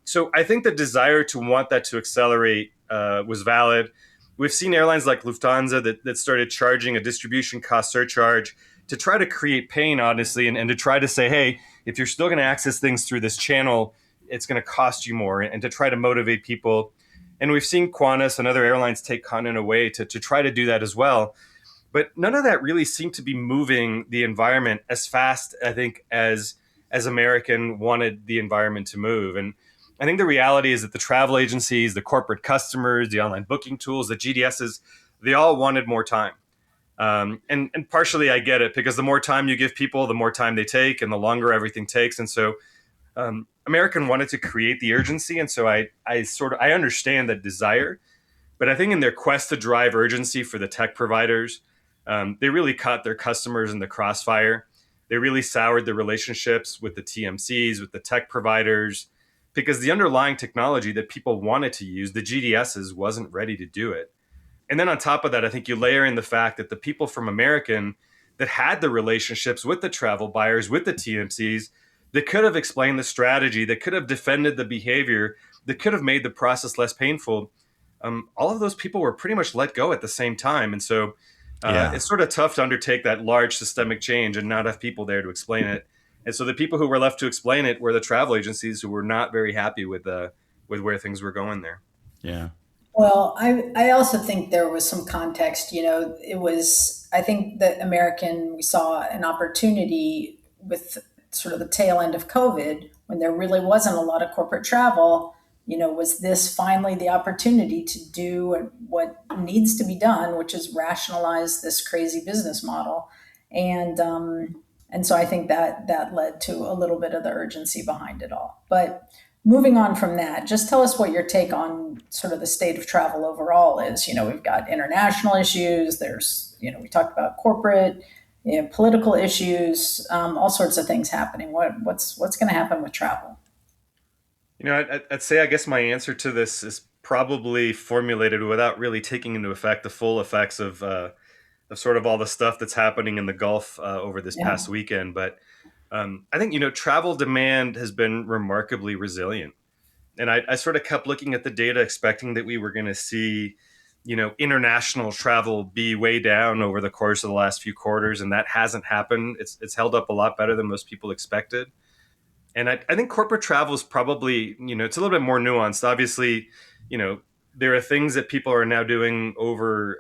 So I think the desire to want that to accelerate was valid. We've seen airlines like Lufthansa that started charging a distribution cost surcharge to try to create pain, honestly, and to try to say, hey, if you're still going to access things through this channel, it's going to cost you more, and to try to motivate people. And we've seen Qantas and other airlines take content away to try to do that as well. But none of that really seemed to be moving the environment as fast, I think, as American wanted the environment to move. And I think the reality is that the travel agencies, the corporate customers, the online booking tools, the GDSs, they all wanted more time. And partially I get it, because the more time you give people, the more time they take and the longer everything takes. And so American wanted to create the urgency. And so I understand that desire, but I think in their quest to drive urgency for the tech providers, they really caught their customers in the crossfire. They really soured the relationships with the TMCs, with the tech providers, because the underlying technology that people wanted to use, the GDSs, wasn't ready to do it. And then on top of that, I think you layer in the fact that the people from American that had the relationships with the travel buyers, with the TMCs, that could have explained the strategy, that could have defended the behavior, that could have made the process less painful. All of those people were pretty much let go at the same time. And so it's sort of tough to undertake that large systemic change and not have people there to explain it. And so the people who were left to explain it were the travel agencies, who were not very happy with where things were going there. Yeah. Well, I also think there was some context. I think that we saw an opportunity with sort of the tail end of COVID, when there really wasn't a lot of corporate travel. Was this finally the opportunity to do what needs to be done, which is rationalize this crazy business model? And so I think that led to a little bit of the urgency behind it all. But moving on from that, just tell us what your take on sort of the state of travel overall is. We've got international issues. There's, we talked about corporate, political issues, all sorts of things happening. What's going to happen with travel? I'd say, I guess my answer to this is probably formulated without really taking into effect the full effects of sort of all the stuff that's happening in the Gulf over this past weekend. But I think, travel demand has been remarkably resilient. And I sort of kept looking at the data, expecting that we were going to see, international travel be way down over the course of the last few quarters. And that hasn't happened. It's held up a lot better than most people expected. And I think corporate travel is probably, it's a little bit more nuanced. Obviously, there are things that people are now doing over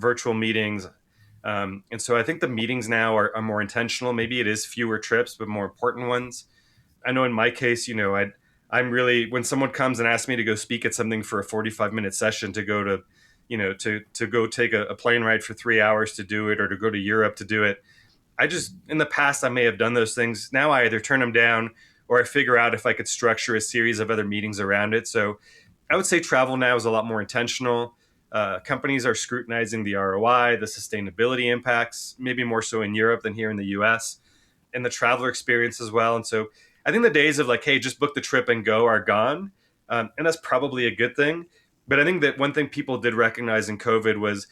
virtual meetings. And so I think the meetings now are more intentional. Maybe it is fewer trips, but more important ones. I know in my case, I'm really, when someone comes and asks me to go speak at something for a 45-minute session, to go to, to go take a plane ride for 3 hours to do it, or to go to Europe to do it. In the past, I may have done those things. Now I either turn them down, or I figure out if I could structure a series of other meetings around it. So I would say travel now is a lot more intentional. Companies are scrutinizing the ROI, the sustainability impacts, maybe more so in Europe than here in the US, and the traveler experience as well. And so I think the days of like, hey, just book the trip and go are gone. And that's probably a good thing. But I think that one thing people did recognize in COVID was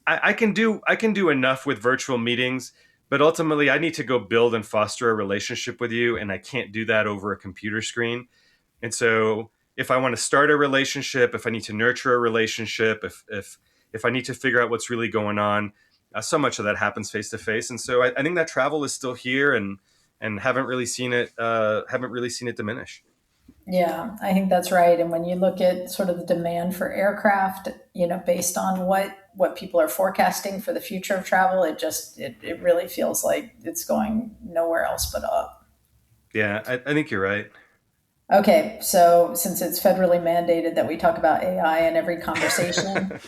I can do enough with virtual meetings, But ultimately, I need to go build and foster a relationship with you, and I can't do that over a computer screen. And so if I want to start a relationship, if I need to nurture a relationship, if I need to figure out what's really going on, so much of that happens face to face. And so I think that travel is still here, and haven't really seen it diminish. Yeah, I think that's right. And when you look at sort of the demand for aircraft, based on what people are forecasting for the future of travel, it really feels like it's going nowhere else but up. Yeah, I think you're right. Okay, so since it's federally mandated that we talk about AI in every conversation,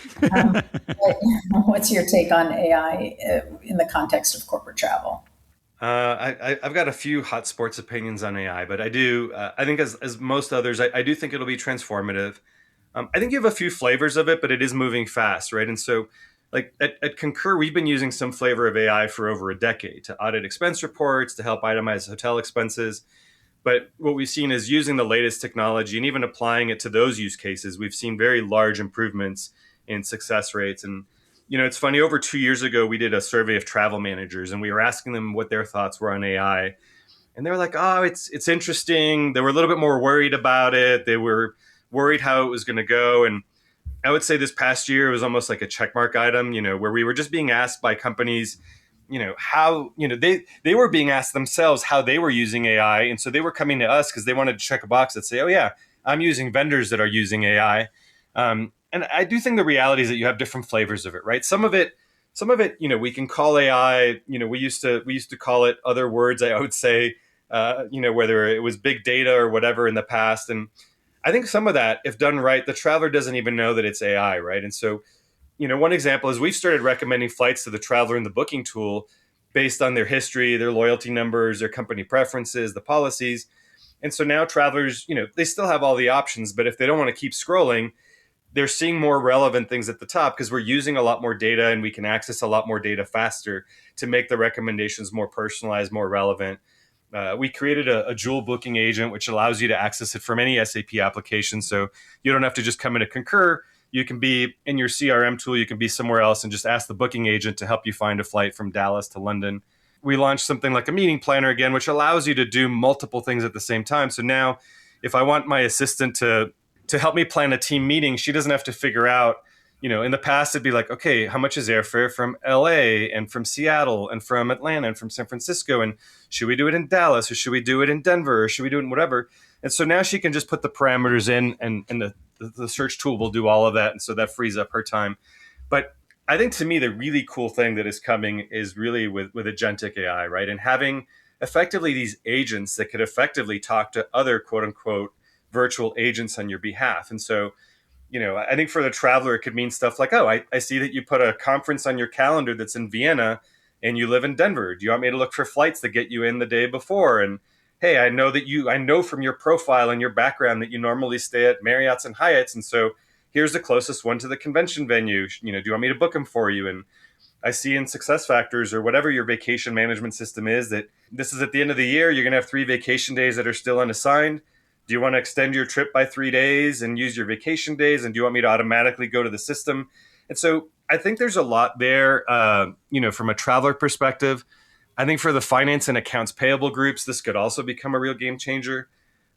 what's your take on AI in the context of corporate travel? I've got a few hot sports opinions on AI, but I think as most others, I do think it'll be transformative. I think you have a few flavors of it, but it is moving fast, right? And so, like at Concur, we've been using some flavor of AI for over a decade to audit expense reports, to help itemize hotel expenses. But what we've seen is using the latest technology and even applying it to those use cases, we've seen very large improvements in success rates. And it's funny, over 2 years ago, we did a survey of travel managers and we were asking them what their thoughts were on AI. And they were like, oh, it's interesting. They were a little bit more worried about it. They were worried how it was going to go. And I would say this past year, it was almost like a checkmark item, where we were just being asked by companies, how, they were being asked themselves how they were using AI. And so they were coming to us because they wanted to check a box that say, oh yeah, I'm using vendors that are using AI. And I do think the reality is that you have different flavors of it, right? Some of it, we can call AI, we used to call it other words, I would say, whether it was big data or whatever in the past. And I think some of that, if done right, the traveler doesn't even know that it's AI, right? And so, one example is we've started recommending flights to the traveler in the booking tool based on their history, their loyalty numbers, their company preferences, the policies. And so now travelers, they still have all the options, but if they don't want to keep scrolling, they're seeing more relevant things at the top because we're using a lot more data and we can access a lot more data faster to make the recommendations more personalized, more relevant. We created a dual booking agent, which allows you to access it from any SAP application. So you don't have to just come into Concur. You can be in your CRM tool. You can be somewhere else and just ask the booking agent to help you find a flight from Dallas to London. We launched something like a meeting planner again, which allows you to do multiple things at the same time. So now if I want my assistant to help me plan a team meeting, she doesn't have to figure out, in the past, it'd be like, okay, how much is airfare from LA and from Seattle and from Atlanta and from San Francisco? And should we do it in Dallas or should we do it in Denver or should we do it in whatever? And so now she can just put the parameters in and the search tool will do all of that. And so that frees up her time. But I think to me, the really cool thing that is coming is really with agentic AI, right? And having effectively these agents that could effectively talk to other quote unquote virtual agents on your behalf. And so, I think for the traveler, it could mean stuff like, oh, I see that you put a conference on your calendar that's in Vienna and you live in Denver. Do you want me to look for flights that get you in the day before? And hey, I know from your profile and your background that you normally stay at Marriott's and Hyatt's. And so here's the closest one to the convention venue. Do you want me to book them for you? And I see in SuccessFactors or whatever your vacation management system is that this is at the end of the year, you're going to have 3 vacation days that are still unassigned. Do you want to extend your trip by 3 days and use your vacation days? And do you want me to automatically go to the system? And so I think there's a lot there, from a traveler perspective. I think for the finance and accounts payable groups, this could also become a real game changer.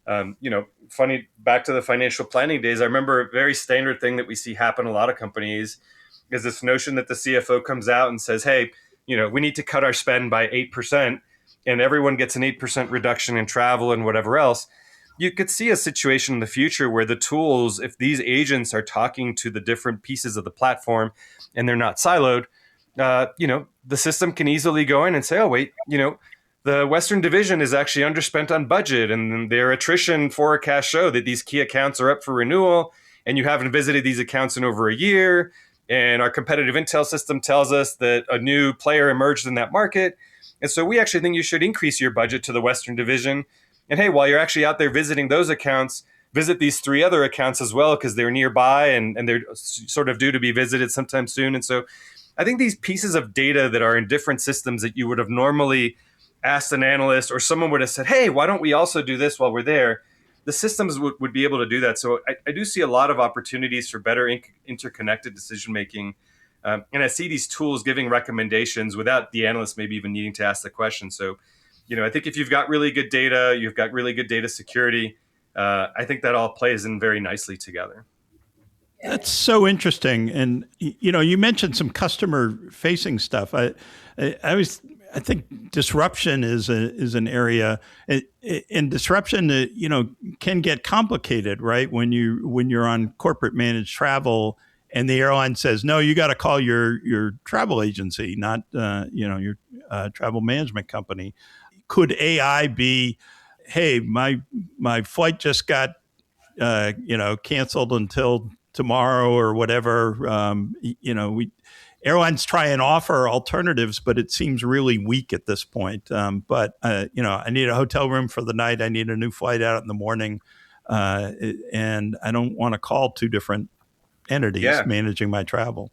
Funny, back to the financial planning days, I remember a very standard thing that we see happen in a lot of companies is this notion that the CFO comes out and says, hey, we need to cut our spend by 8%, and everyone gets an 8% reduction in travel and whatever else. You could see a situation in the future where the tools, if these agents are talking to the different pieces of the platform and they're not siloed, the system can easily go in and say, oh, wait, the Western Division is actually underspent on budget and their attrition forecasts show that these key accounts are up for renewal and you haven't visited these accounts in over a year. And our competitive intel system tells us that a new player emerged in that market. And so we actually think you should increase your budget to the Western Division. And hey, while you're actually out there visiting those accounts, visit these 3 other accounts as well because they're nearby and they're sort of due to be visited sometime soon. And so I think these pieces of data that are in different systems that you would have normally asked an analyst or someone would have said, hey, why don't we also do this while we're there? The systems would be able to do that. So I do see a lot of opportunities for better interconnected decision-making And I see these tools giving recommendations without the analyst maybe even needing to ask the question. So, I think if you've got really good data, you've got really good data security, I think that all plays in very nicely together. That's so interesting. And, you mentioned some customer facing stuff. I think disruption is an area, and disruption, can get complicated, right? When you're on corporate managed travel and the airline says, no, you got to call your travel agency, not, your travel management company. Could AI be, hey, my flight just got, canceled until tomorrow or whatever? Airlines try and offer alternatives, but it seems really weak at this point. But I need a hotel room for the night. I need a new flight out in the morning. And I don't want to call two different entities managing my travel.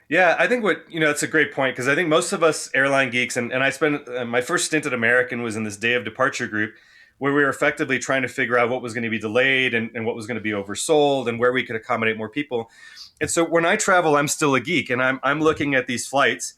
Yeah, I think it's a great point, because I think most of us airline geeks, and I spent my first stint at American was in this day of departure group, where we were effectively trying to figure out what was going to be delayed and what was going to be oversold and where we could accommodate more people. And so when I travel, I'm still a geek, and I'm looking at these flights.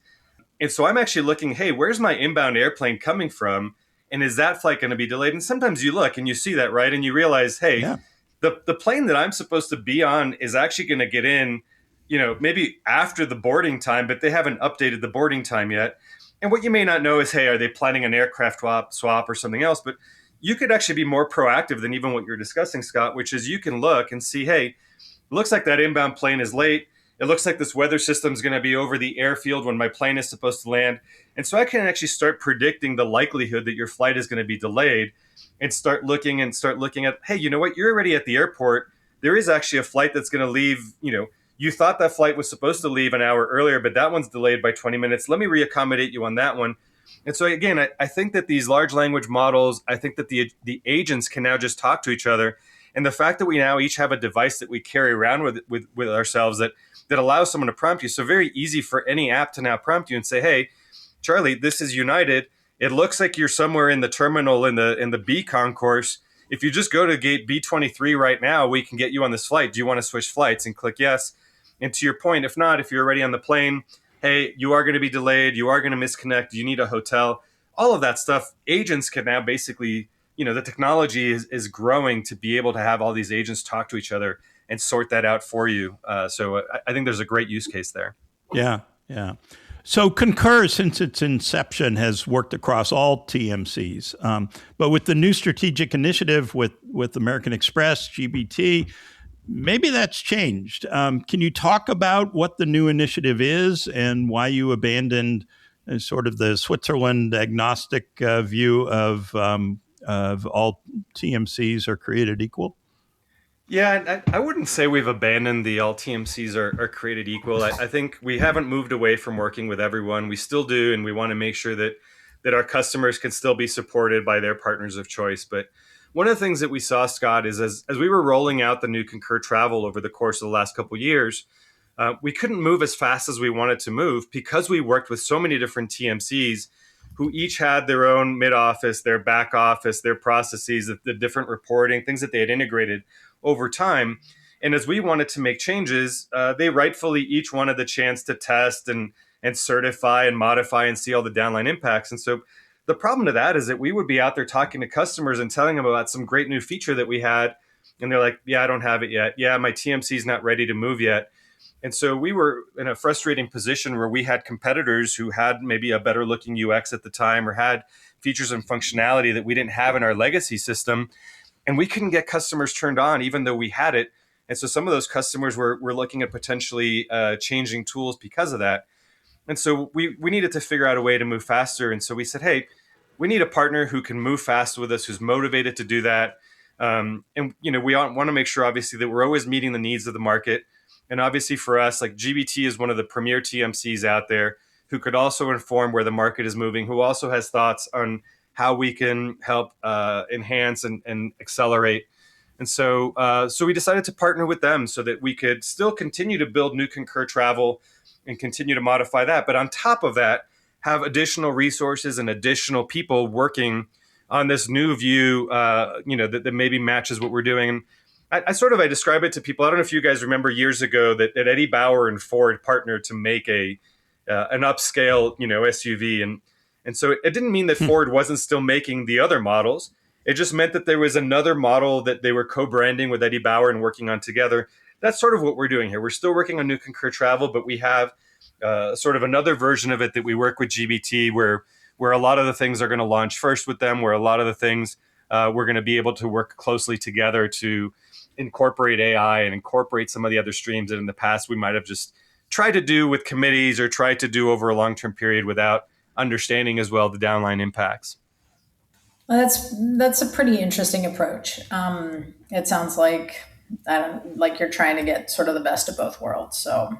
And so I'm actually looking, hey, where's my inbound airplane coming from? And is that flight going to be delayed? And sometimes you look and you see that, right? And you realize, hey, the plane that I'm supposed to be on is actually going to get in, maybe after the boarding time, but they haven't updated the boarding time yet. And what you may not know is, hey, are they planning an aircraft swap or something else? But you could actually be more proactive than even what you're discussing, Scott, which is you can look and see, hey, it looks like that inbound plane is late. It looks like this weather system is going to be over the airfield when my plane is supposed to land. And so I can actually start predicting the likelihood that your flight is going to be delayed, and start looking at, hey, you know what? You're already at the airport. There is actually a flight that's going to leave, you thought that flight was supposed to leave an hour earlier, but that one's delayed by 20 minutes. Let me reaccommodate you on that one. And so again, I think that these large language models, I think that the agents can now just talk to each other. And the fact that we now each have a device that we carry around with ourselves that allows someone to prompt you. So very easy for any app to now prompt you and say, hey, Charlie, this is United. It looks like you're somewhere in the terminal in the B concourse. If you just go to gate B23 right now, we can get you on this flight. Do you want to switch flights? And click yes. And to your point, if not, if you're already on the plane, hey, you are going to be delayed. You are going to misconnect. You need a hotel. All of that stuff, agents can now basically, the technology is growing to be able to have all these agents talk to each other and sort that out for you. So I think there's a great use case there. Yeah. So Concur, since its inception, has worked across all TMCs. But with the new strategic initiative with American Express, GBT, maybe that's changed. Can you talk about what the new initiative is and why you abandoned sort of the Switzerland agnostic view of all TMCs are created equal? Yeah, I wouldn't say we've abandoned the all TMCs are created equal. I think we haven't moved away from working with everyone. We still do, and we want to make sure that our customers can still be supported by their partners of choice. But one of the things that we saw, Scott, is as we were rolling out the new Concur Travel over the course of the last couple of years, we couldn't move as fast as we wanted to move because we worked with so many different TMCs who each had their own mid-office, their back office, their processes, the different reporting, things that they had integrated over time. And as we wanted to make changes, they rightfully each wanted the chance to test and certify and modify and see all the downline impacts. And so the problem to that is that we would be out there talking to customers and telling them about some great new feature that we had. And they're like, yeah, I don't have it yet. Yeah, my TMC is not ready to move yet. And so we were in a frustrating position where we had competitors who had maybe a better looking UX at the time or had features and functionality that we didn't have in our legacy system. And we couldn't get customers turned on even though we had it. And so some of those customers were looking at potentially changing tools because of that. And so we needed to figure out a way to move faster. And so we said, hey, we need a partner who can move fast with us, who's motivated to do that. And we want to make sure, obviously, that we're always meeting the needs of the market. And obviously for us, like GBT is one of the premier TMCs out there who could also inform where the market is moving, who also has thoughts on how we can help enhance and accelerate. And so we decided to partner with them so that we could still continue to build new Concur Travel and continue to modify that. But on top of that, have additional resources and additional people working on this new view, that maybe matches what we're doing. I describe it to people. I don't know if you guys remember years ago that Eddie Bauer and Ford partnered to make an upscale, SUV, and so it didn't mean that Ford wasn't still making the other models. It just meant that there was another model that they were co-branding with Eddie Bauer and working on together. That's sort of what we're doing here. We're still working on new Concur Travel, but we have sort of another version of it that we work with GBT, where a lot of the things are going to launch first with them, where a lot of the things we're going to be able to work closely together to incorporate AI and incorporate some of the other streams that in the past we might have just tried to do with committees or tried to do over a long-term period without understanding as well the downline impacts. Well, that's a pretty interesting approach. It sounds like you're trying to get sort of the best of both worlds. So,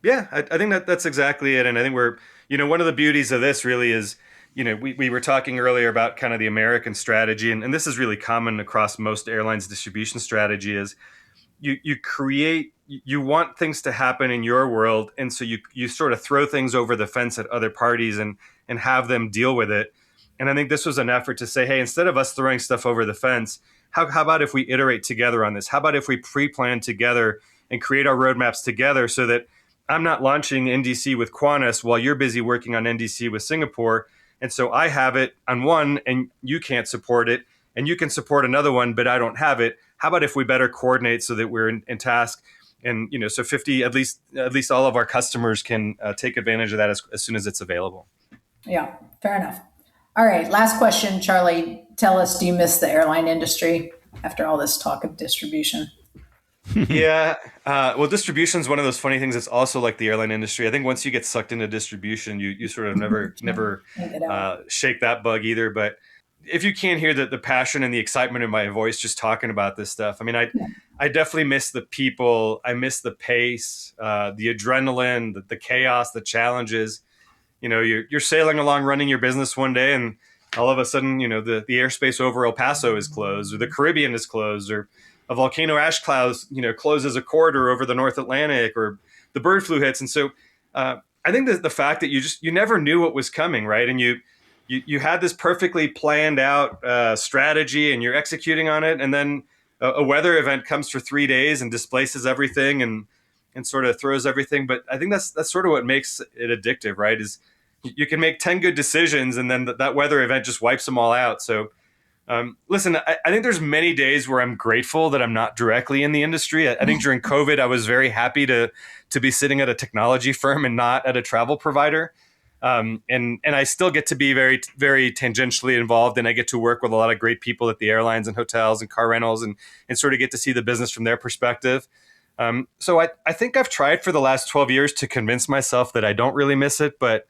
yeah, I think that's exactly it. And I think we're, one of the beauties of this really is, we were talking earlier about kind of the American strategy, and this is really common across most airlines' distribution strategy is you want things to happen in your world, and so you sort of throw things over the fence at other parties and have them deal with it. And I think this was an effort to say, hey, instead of us throwing stuff over the fence, how about if we iterate together on this? How about if we pre-plan together and create our roadmaps together so that I'm not launching NDC with Qantas while you're busy working on NDC with Singapore. And so I have it on one and you can't support it, and you can support another one, but I don't have it. How about if we better coordinate so that we're in task? And, so 50, at least all of our customers can take advantage of that as soon as it's available. Yeah, fair enough. All right. Last question, Charlie. Tell us, do you miss the airline industry after all this talk of distribution? Yeah. Well, distribution is one of those funny things. It's also like the airline industry. I think once you get sucked into distribution, you sort of never shake that bug either. But if you can't hear the passion and the excitement in my voice just talking about this stuff, I mean, I definitely miss the people. I miss the pace, the adrenaline, the chaos, the challenges. You're sailing along, running your business one day, and all of a sudden, the airspace over El Paso is closed, or the Caribbean is closed, or a volcano ash cloud, closes a corridor over the North Atlantic, or the bird flu hits. And so I think that the fact that you never knew what was coming, right? And you had this perfectly planned out strategy and you're executing on it. And then a weather event comes for 3 days and displaces everything and sort of throws everything. But I think that's sort of what makes it addictive, right? Is you can make 10 good decisions and then that weather event just wipes them all out. So listen, I think there's many days where I'm grateful that I'm not directly in the industry. I think during COVID, I was very happy to be sitting at a technology firm and not at a travel provider. And I still get to be very, very tangentially involved, and I get to work with a lot of great people at the airlines and hotels and car rentals and sort of get to see the business from their perspective. So I think I've tried for the last 12 years to convince myself that I don't really miss it, but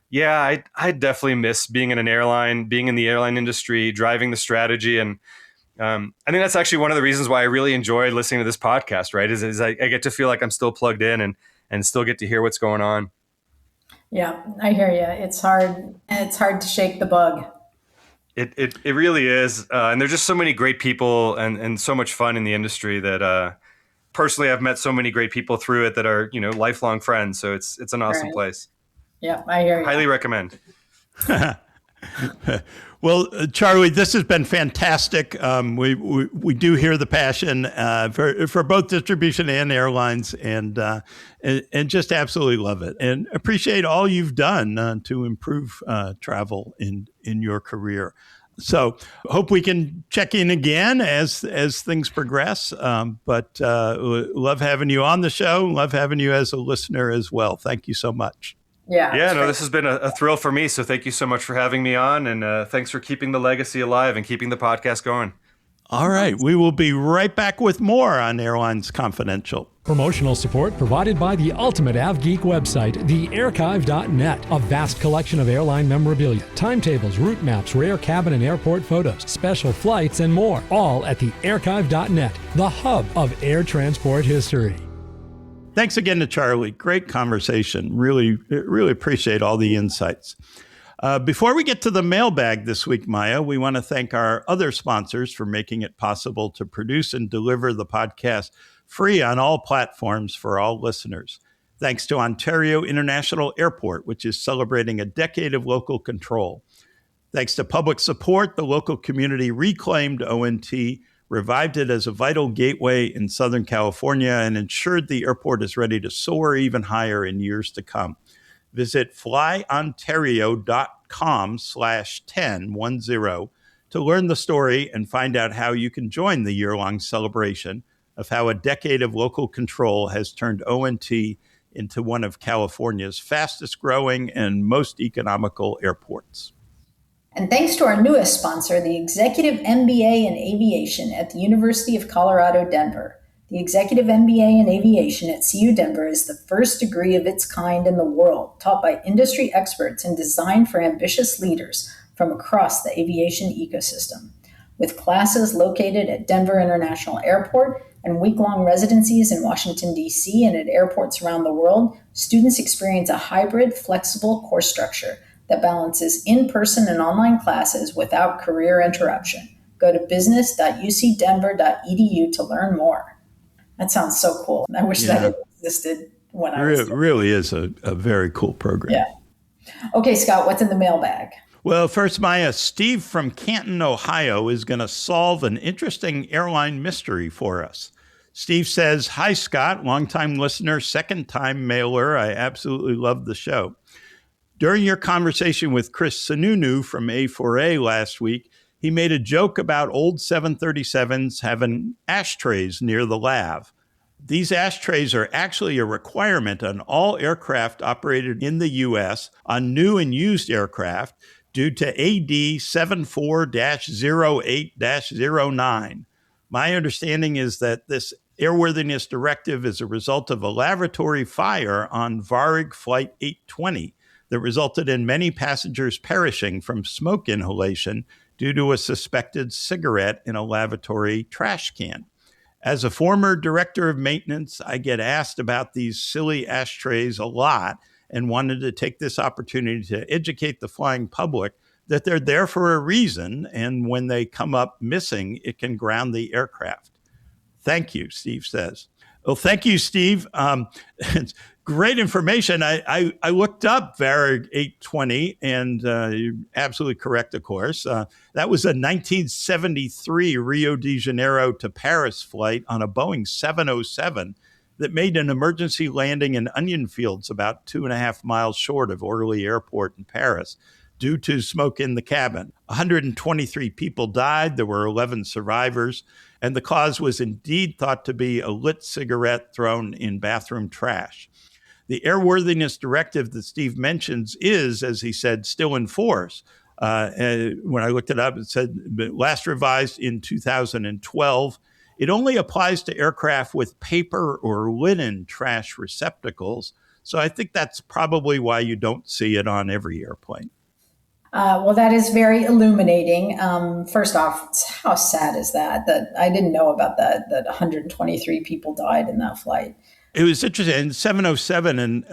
yeah, I definitely miss being in an airline, being in the airline industry, driving the strategy. And I think that's actually one of the reasons why I really enjoy listening to this podcast, right? Is I get to feel like I'm still plugged in and still get to hear what's going on. Yeah, I hear you. It's hard. It's hard to shake the bug. It really is. And there's just so many great people and so much fun in the industry that personally I've met so many great people through it that are, lifelong friends. So it's an awesome place. Yeah, I hear you. Highly recommend. Well, Charlie, this has been fantastic. We do hear the passion for both distribution and airlines, and just absolutely love it, and appreciate all you've done to improve travel in your career. So hope we can check in again as things progress. But love having you on the show. Love having you as a listener as well. Thank you so much. Yeah, no, this has been a thrill for me. So thank you so much for having me on. And thanks for keeping the legacy alive and keeping the podcast going. All right. We will be right back with more on Airlines Confidential. Promotional support provided by the ultimate AvGeek website, thearchive.net. A vast collection of airline memorabilia, timetables, route maps, rare cabin and airport photos, special flights, and more. All at thearchive.net, the hub of air transport history. Thanks again to Charlie. Great conversation. Really appreciate all the insights. Before we get to the mailbag this week, Maya, we want to thank our other sponsors for making it possible to produce and deliver the podcast free on all platforms for all listeners. Thanks to Ontario International Airport, which is celebrating a decade of local control. Thanks to public support, the local community reclaimed ONT revived it as a vital gateway in Southern California, and ensured the airport is ready to soar even higher in years to come. Visit flyontario.com/10 to learn the story and find out how you can join the year-long celebration of how a decade of local control has turned ONT into one of California's fastest growing and most economical airports. And thanks to our newest sponsor, the Executive MBA in Aviation at the University of Colorado, Denver. The Executive MBA in Aviation at CU Denver is the first degree of its kind in the world, taught by industry experts and designed for ambitious leaders from across the aviation ecosystem. With classes located at Denver International Airport and week-long residencies in Washington, D.C. and at airports around the world, students experience a hybrid, flexible course structure that balances in-person and online classes without career interruption. Go to business.ucdenver.edu to learn more. That sounds so cool. I wish that it existed when I was there. It really is a very cool program. Yeah. Okay, Scott, what's in the mailbag? Well, first, Maya, Steve from Canton, Ohio, is going to solve an interesting airline mystery for us. Steve says, "Hi, Scott, longtime listener, second-time mailer. I absolutely love the show. During your conversation with Chris Sununu from A4A last week, he made a joke about old 737s having ashtrays near the lav. These ashtrays are actually a requirement on all aircraft operated in the U.S. on new and used aircraft due to AD 74-08-09. My understanding is that this airworthiness directive is a result of a laboratory fire on Varig Flight 820 that resulted in many passengers perishing from smoke inhalation due to a suspected cigarette in a lavatory trash can. As a former director of maintenance, I get asked about these silly ashtrays a lot and wanted to take this opportunity to educate the flying public that they're there for a reason, and when they come up missing, it can ground the aircraft. Thank you," Steve says. Well, thank you, Steve. It's great information. I looked up Varig 820, and you're absolutely correct, of course. That was a 1973 Rio de Janeiro to Paris flight on a Boeing 707 that made an emergency landing in onion fields about 2.5 miles short of Orly Airport in Paris due to smoke in the cabin. 123 people died. There were 11 survivors. And the cause was indeed thought to be a lit cigarette thrown in bathroom trash. The airworthiness directive that Steve mentions is, as he said, still in force. When I looked it up, it said last revised in 2012. It only applies to aircraft with paper or linen trash receptacles. So I think that's probably why you don't see it on every airplane. Well, that is very illuminating. First off, how sad is that? That I didn't know about that 123 people died in that flight. It was interesting. In 707, and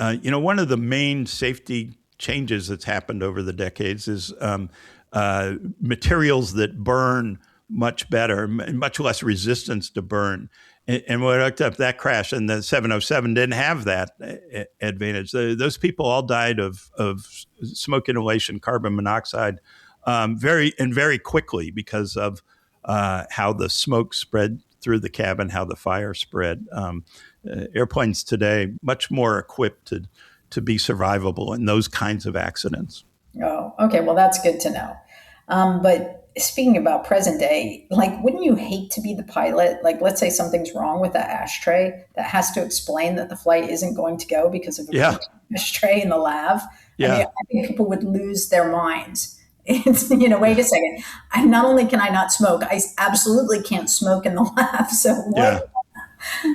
one of the main safety changes that's happened over the decades is materials that burn much better, much less resistance to burn. And when I looked up that crash, and the 707 didn't have that advantage. Those people all died of smoke inhalation, carbon monoxide, very quickly because of how the smoke spread through the cabin, how the fire spread. Airplanes today much more equipped to be survivable in those kinds of accidents. Oh, okay. Well, that's good to know. But speaking about present day, wouldn't you hate to be the pilot? Let's say something's wrong with that ashtray that has to explain that the flight isn't going to go because of a ashtray in the lav. Yeah. I think people would lose their minds. It's, wait a second. Not only can I not smoke, I absolutely can't smoke in the lav. So what? Yeah.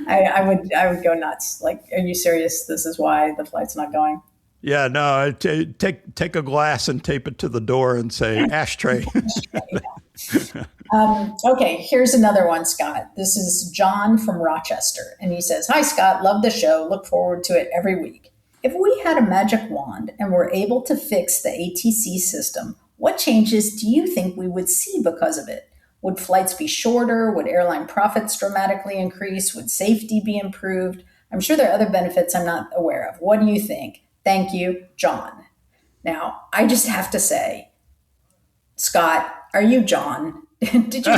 I would go nuts. Are you serious? This is why the flight's not going? Yeah, no, take a glass and tape it to the door and say ashtray. Okay, here's another one, Scott. This is John from Rochester. And he says, "Hi, Scott. Love the show. Look forward to it every week. If we had a magic wand and were able to fix the ATC system, what changes do you think we would see because of it? Would flights be shorter? Would airline profits dramatically increase? Would safety be improved? I'm sure there are other benefits I'm not aware of. What do you think? Thank you, John." Now, I just have to say, Scott, are you John? Did you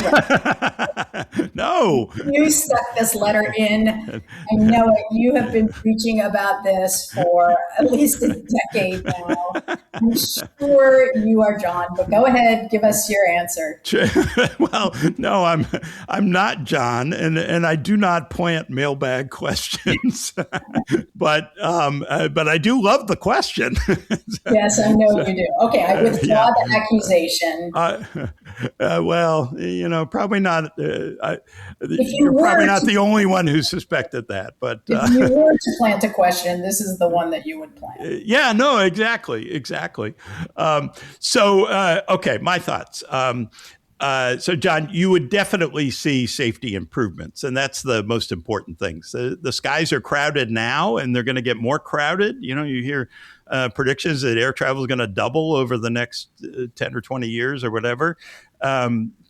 No. You stuck this letter in. I know it. You have been preaching about this for at least a decade now. I'm sure you are John, but go ahead, give us your answer. Well, no, I'm not John, and I do not plant mailbag questions, but I do love the question. Yes, I know you do. Okay, I withdraw the accusation. Well, probably not. You're probably not the only one who suspected that. But if you were to plant a question, this is the one that you would plant. Yeah, no, exactly. Okay, my thoughts. So, John, you would definitely see safety improvements, and that's the most important things. The skies are crowded now, and they're going to get more crowded. You hear predictions that air travel is going to double over the next 10 or 20 years or whatever.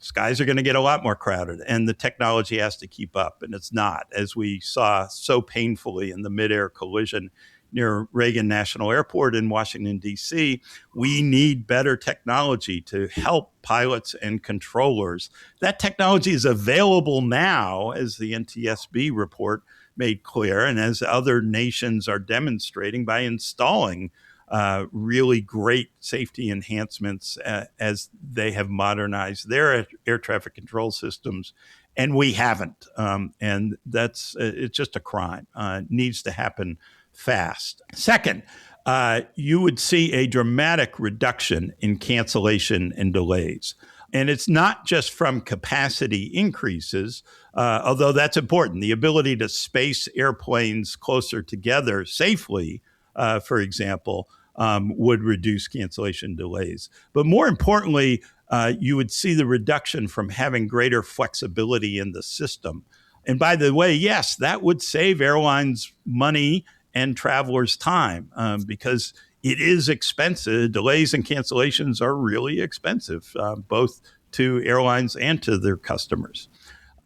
Skies are going to get a lot more crowded, and the technology has to keep up, and it's not, as we saw so painfully in the mid-air collision near Reagan National Airport in Washington, D.C. We need better technology to help pilots and controllers. That technology is available now, as the NTSB report made clear, and as other nations are demonstrating by installing really great safety enhancements as they have modernized their air traffic control systems. And we haven't. And it's just a crime. It needs to happen fast. Second, you would see a dramatic reduction in cancellation and delays. And it's not just from capacity increases, although that's important. The ability to space airplanes closer together safely, for example, would reduce cancellation delays. But more importantly, you would see the reduction from having greater flexibility in the system. And by the way, yes, that would save airlines money and travelers' time because it is expensive. Delays and cancellations are really expensive, both to airlines and to their customers.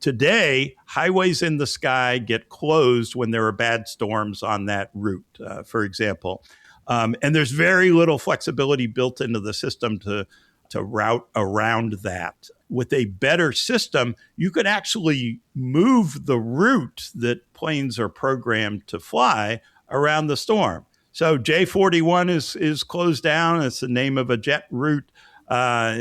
Today, highways in the sky get closed when there are bad storms on that route, for example. And there's very little flexibility built into the system to route around that. With a better system, you could actually move the route that planes are programmed to fly around the storm. So J41 is closed down. It's the name of a jet route,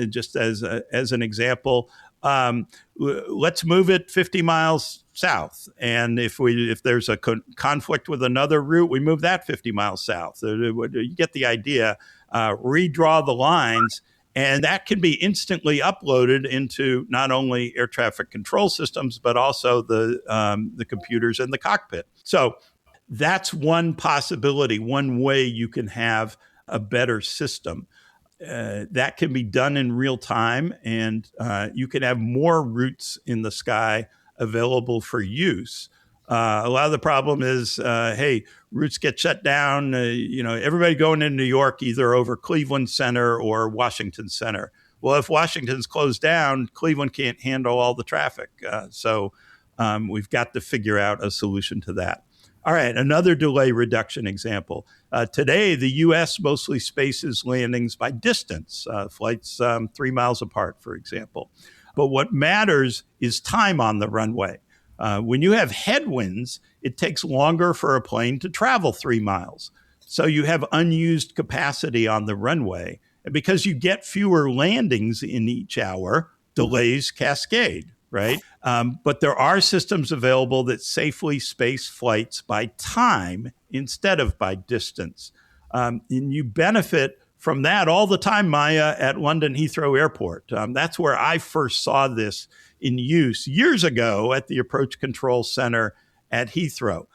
just as an example. Let's move it 50 miles south. And if there's a conflict with another route, we move that 50 miles south. You get the idea. Redraw the lines. And that can be instantly uploaded into not only air traffic control systems, but also the computers in the cockpit. So that's one possibility, one way you can have a better system. That can be done in real time, and you can have more routes in the sky available for use. A lot of the problem is, routes get shut down. Everybody going into New York either over Cleveland Center or Washington Center. Well, if Washington's closed down, Cleveland can't handle all the traffic. So we've got to figure out a solution to that. All right, another delay reduction example. Today, the U.S. mostly spaces landings by distance, flights 3 miles apart, for example. But what matters is time on the runway. When you have headwinds, it takes longer for a plane to travel 3 miles. So you have unused capacity on the runway. And because you get fewer landings in each hour, delays cascade, right? But there are systems available that safely space flights by time instead of by distance. And you benefit from that all the time, Maya, at London Heathrow Airport. That's where I first saw this in use years ago at the Approach Control Center at Heathrow.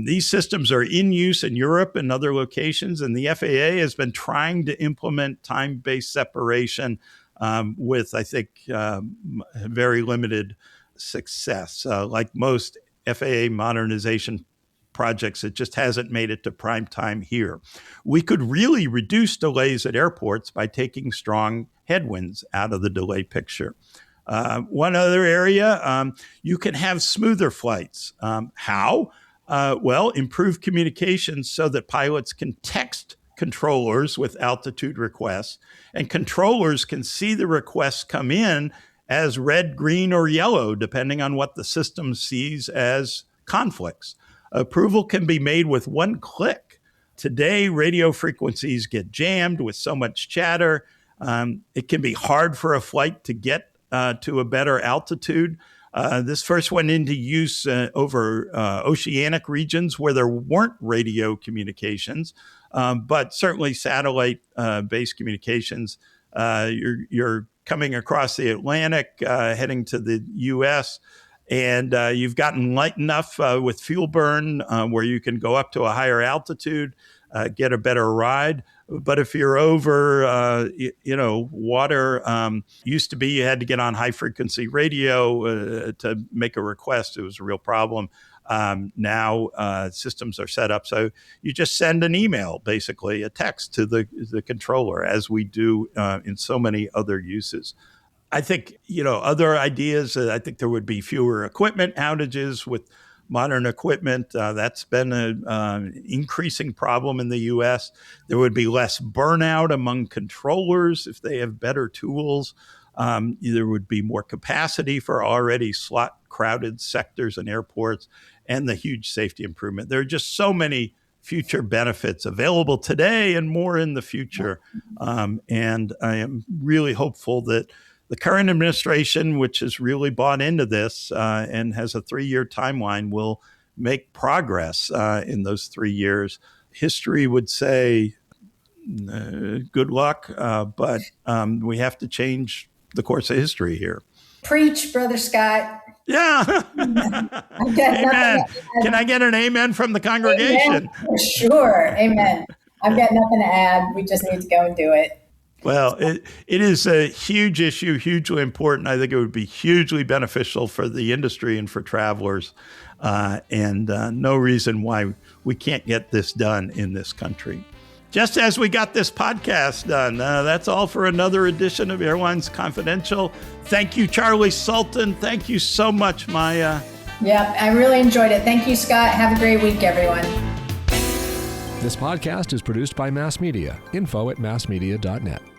These systems are in use in Europe and other locations, and the FAA has been trying to implement time-based separation with, I think, very limited success. Like most FAA modernization projects, it just hasn't made it to prime time here. We could really reduce delays at airports by taking strong headwinds out of the delay picture. One other area, you can have smoother flights. How? Well, improve communications so that pilots can text controllers with altitude requests, and controllers can see the requests come in as red, green, or yellow, depending on what the system sees as conflicts. Approval can be made with one click. Today, radio frequencies get jammed with so much chatter. It can be hard for a flight to get to a better altitude. This first went into use over oceanic regions where there weren't radio communications, but certainly satellite-based communications. You're coming across the Atlantic, heading to the U.S., and you've gotten light enough with fuel burn where you can go up to a higher altitude, get a better ride. But if you're over, water, used to be you had to get on high frequency radio to make a request. It was a real problem. Now systems are set up so you just send an email, basically a text to the controller, as we do in so many other uses. I think, other ideas, I think there would be fewer equipment outages with modern equipment. That's been an increasing problem in the U.S. There would be less burnout among controllers if they have better tools. There would be more capacity for already slot-crowded sectors and airports, and the huge safety improvement. There are just so many future benefits available today and more in the future. And I am really hopeful that the current administration, which has really bought into this and has a 3-year timeline, will make progress in those 3 years. History would say, good luck, but we have to change the course of history here. Preach, Brother Scott. Yeah. Amen. Can I get an amen from the congregation? Amen. For sure. Amen. I've got nothing to add. We just need to go and do it. Well, it is a huge issue, hugely important. I think it would be hugely beneficial for the industry and for travelers, and no reason why we can't get this done in this country. Just as we got this podcast done, that's all for another edition of Airlines Confidential. Thank you, Charlie Sultan. Thank you so much, Maya. Yeah, I really enjoyed it. Thank you, Scott. Have a great week, everyone. This podcast is produced by Mass Media. Info@massmedia.net.